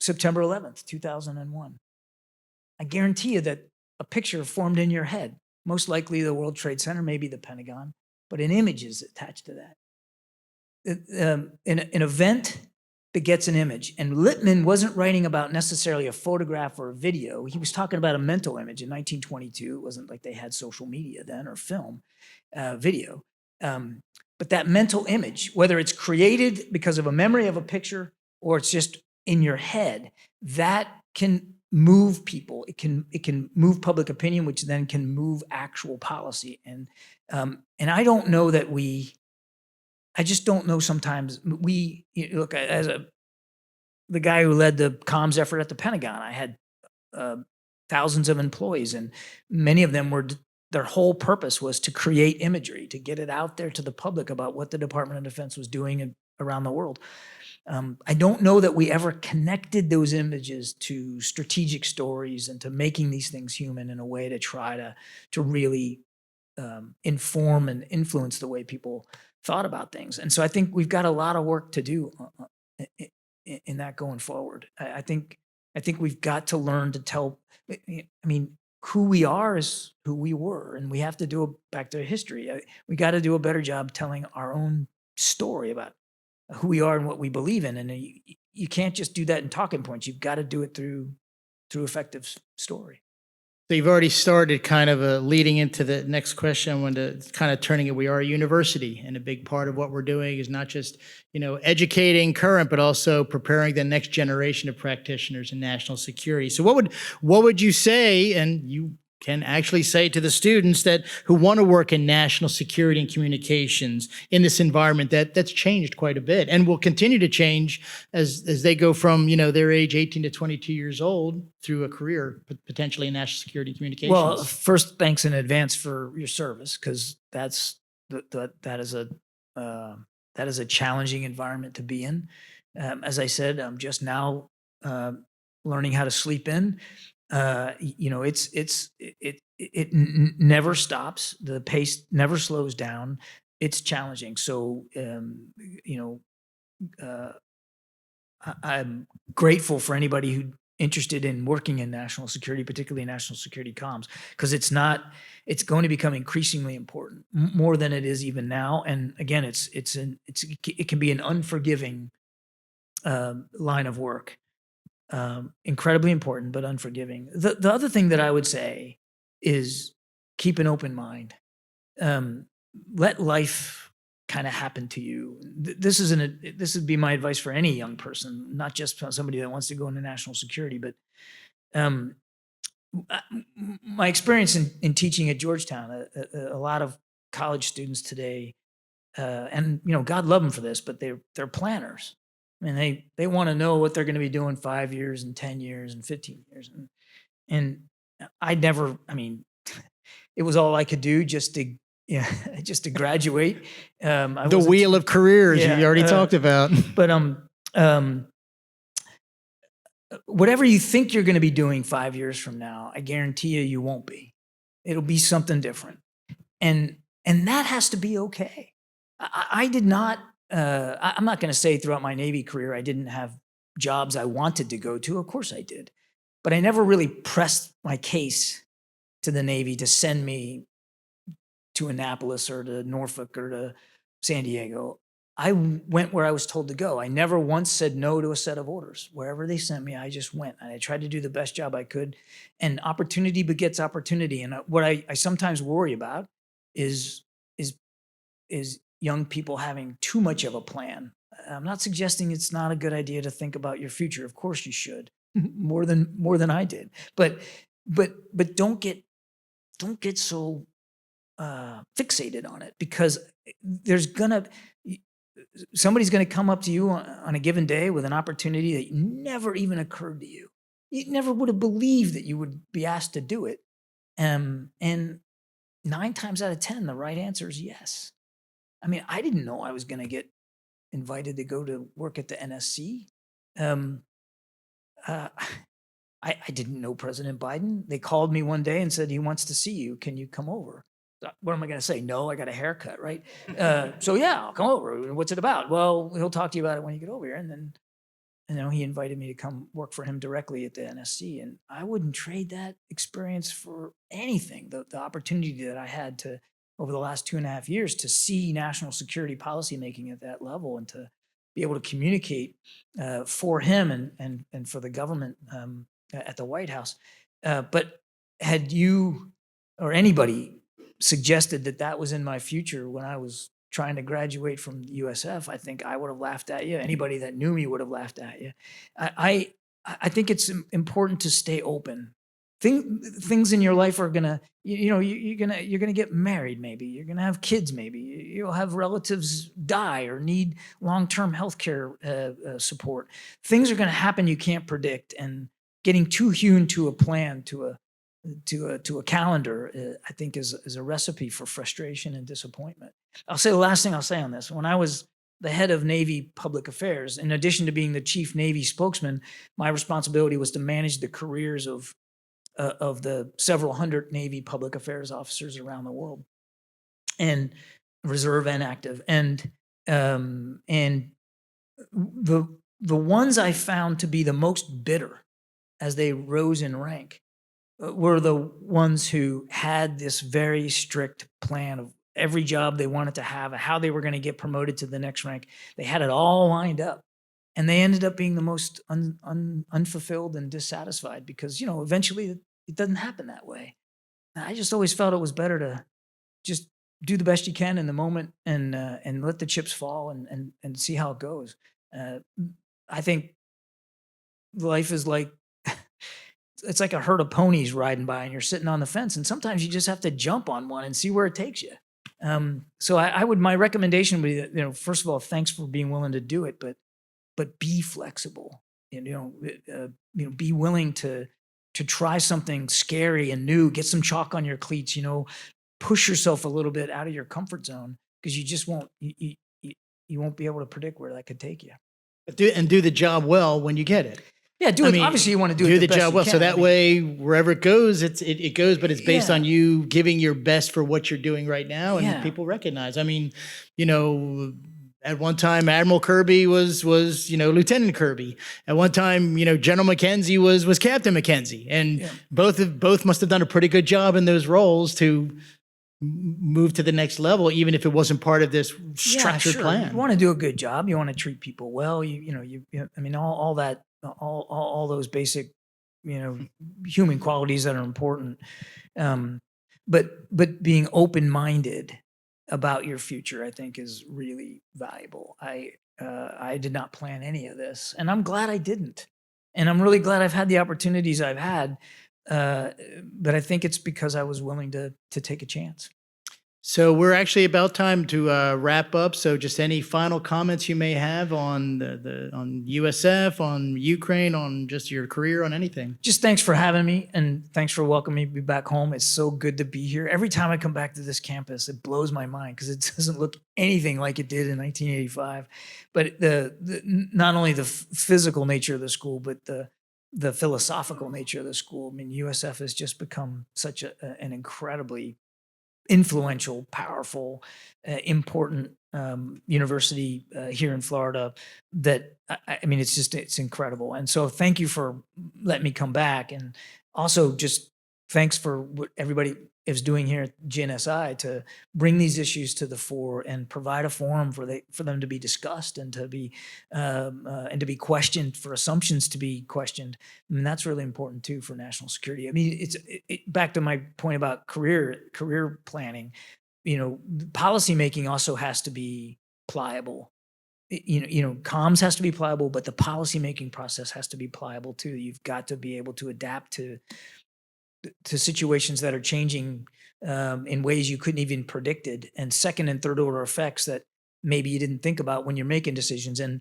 September 11th, 2001, I guarantee you that a picture formed in your head, most likely the World Trade Center, maybe the Pentagon, but an image is attached to that. An event begets an image. And Lippmann wasn't writing about necessarily a photograph or a video. He was talking about a mental image. In 1922, it wasn't like they had social media then or film, video. But that mental image, whether it's created because of a memory of a picture or it's just in your head, that can move people. It can move public opinion, which then can move actual policy. And I don't know that I just don't know sometimes look, as the guy who led the comms effort at the Pentagon, I had thousands of employees, and many of them their whole purpose was to create imagery, to get it out there to the public about what the Department of Defense was doing around the world. I don't know that we ever connected those images to strategic stories and to making these things human in a way to try to really inform and influence the way people thought about things. And so I think we've got a lot of work to do in that going forward. I think we've got to learn to tell, who we are is who we were, and we have to do back to history. We got to do a better job telling our own story about who we are and what we believe in. And you can't just do that in talking points. You've got to do it through effective story. So you've already started kind of leading into the next question. I wanted to kind of turning it. We are a university, and a big part of what we're doing is not just, educating current, but also preparing the next generation of practitioners in national security. So what would you say, and you can actually say to the students who want to work in national security and communications in this environment that's changed quite a bit and will continue to change as they go from, their age 18 to 22 years old through a career, potentially in national security and communications? Well, first, thanks in advance for your service, because that is a challenging environment to be in. As I said, I'm just now learning how to sleep in. It never stops. The pace never slows down. It's challenging. So, I'm grateful for anybody who's interested in working in national security, particularly national security comms, because it's going to become increasingly important, more than it is even now. And again, it can be an unforgiving line of work. Incredibly important, but unforgiving. The other thing that I would say is keep an open mind. Let life kind of happen to you. This would be my advice for any young person, not just somebody that wants to go into national security, but my experience in teaching at Georgetown, a lot of college students today, and God love them for this, but they're planners. They want to know what they're going to be doing 5 years and 10 years and 15 years. And it was all I could do just to graduate. The wheel of careers you already talked about. But whatever you think you're going to be doing 5 years from now, I guarantee you won't be. It'll be something different. And that has to be okay. I did not, I'm not going to say throughout my Navy career I didn't have jobs I wanted to go to. Of course I did. But I never really pressed my case to the Navy to send me to Annapolis or to Norfolk or to San Diego. I went where I was told to go. I never once said no to a set of orders. Wherever they sent me, I just went. And I tried to do the best job I could. And opportunity begets opportunity. And what I sometimes worry about is young people having too much of a plan. I'm not suggesting it's not a good idea to think about your future. Of course you should, more than I did. But don't get so fixated on it, because somebody's gonna come up to you on a given day with an opportunity that never even occurred to you. You never would have believed that you would be asked to do it. And 9 times out of 10, the right answer is yes. I mean, I didn't know I was going to get invited to go to work at the NSC. Um, uh, I didn't know President Biden. They called me one day and said, he wants to see you. Can you come over? What am I going to say? No, I got a haircut, right? So yeah, I'll come over. What's it about? Well, he'll talk to you about it when you get over here. And then, he invited me to come work for him directly at the NSC. And I wouldn't trade that experience for anything. The opportunity that I had to, over the last 2.5 years, to see national security policymaking at that level and to be able to communicate for him and for the government at the White House. But had you or anybody suggested that was in my future when I was trying to graduate from USF, I think I would have laughed at you. Anybody that knew me would have laughed at you. I think it's important to stay open. Things in your life are gonna, you're gonna get married. Maybe you're gonna have kids. Maybe you'll have relatives die or need long-term healthcare support. Things are gonna happen you can't predict, and getting too hewn to a plan, to a calendar, I think is a recipe for frustration and disappointment. I'll say the last thing I'll say on this. When I was the head of Navy Public Affairs, in addition to being the chief Navy spokesman, my responsibility was to manage the careers of the several hundred Navy public affairs officers around the world, and reserve and active. And the ones I found to be the most bitter as they rose in rank were the ones who had this very strict plan of every job they wanted to have, how they were going to get promoted to the next rank. They had it all lined up, and they ended up being the most unfulfilled and dissatisfied, because eventually it doesn't happen that way. I just always felt it was better to just do the best you can in the moment and let the chips fall and see how it goes. I think life is like, it's like a herd of ponies riding by and you're sitting on the fence, and sometimes you just have to jump on one and see where it takes you. So my recommendation would be that, first of all, thanks for being willing to do it, but be flexible, be willing to try something scary and new, get some chalk on your cleats, push yourself a little bit out of your comfort zone, because you just won't, you won't be able to predict where that could take you. Do the job well when you get it. Yeah, obviously you want to do the job well, so that way wherever it goes, it goes, but it's based on you giving your best for what you're doing right now, and people recognize. I mean, at one time Admiral Kirby was Lieutenant Kirby. At one time, General McKenzie was Captain McKenzie, and both must have done a pretty good job in those roles to move to the next level, even if it wasn't part of this structured plan. You want to do a good job. You want to treat people well. All those basic, human qualities that are important. But being open-minded about your future, I think, is really valuable. I did not plan any of this, and I'm glad I didn't. And I'm really glad I've had the opportunities I've had. But I think it's because I was willing to take a chance. So we're actually about time to wrap up. So just any final comments you may have on on USF, on Ukraine, on just your career, on anything. Just thanks for having me, and thanks for welcoming me back home. It's so good to be here. Every time I come back to this campus, it blows my mind, because it doesn't look anything like it did in 1985. But not only the physical nature of the school, but the philosophical nature of the school. I mean, USF has just become such an incredibly influential, powerful, important university here in Florida that, it's incredible. And so thank you for letting me come back. And also just thanks for what everybody is doing here at GNSI to bring these issues to the fore and provide a forum for them to be discussed and to be questioned, for assumptions to be questioned. I mean, that's really important too for national security. I mean, back to my point about career planning. policymaking also has to be pliable. Comms has to be pliable, but the policymaking process has to be pliable too. You've got to be able to adapt to situations that are changing in ways you couldn't even predicted, and second and third order effects that maybe you didn't think about when you're making decisions. And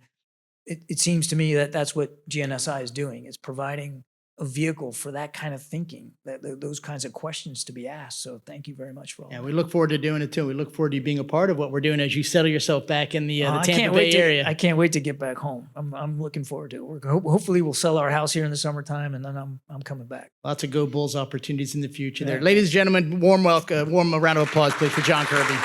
it seems to me that that's what GNSI is doing. It's providing a vehicle for that kind of thinking, those kinds of questions to be asked. So thank you very much for all Yeah, that. we look forward to doing it too. We look forward to you being a part of what we're doing as you settle yourself back in the Tampa Bay area. I can't wait to get back home. I'm looking forward to it. Hopefully we'll sell our house here in the summertime, and then I'm coming back. Lots of Go Bulls opportunities in the future there. Yeah. Ladies and gentlemen, warm round of applause, please, for John Kirby.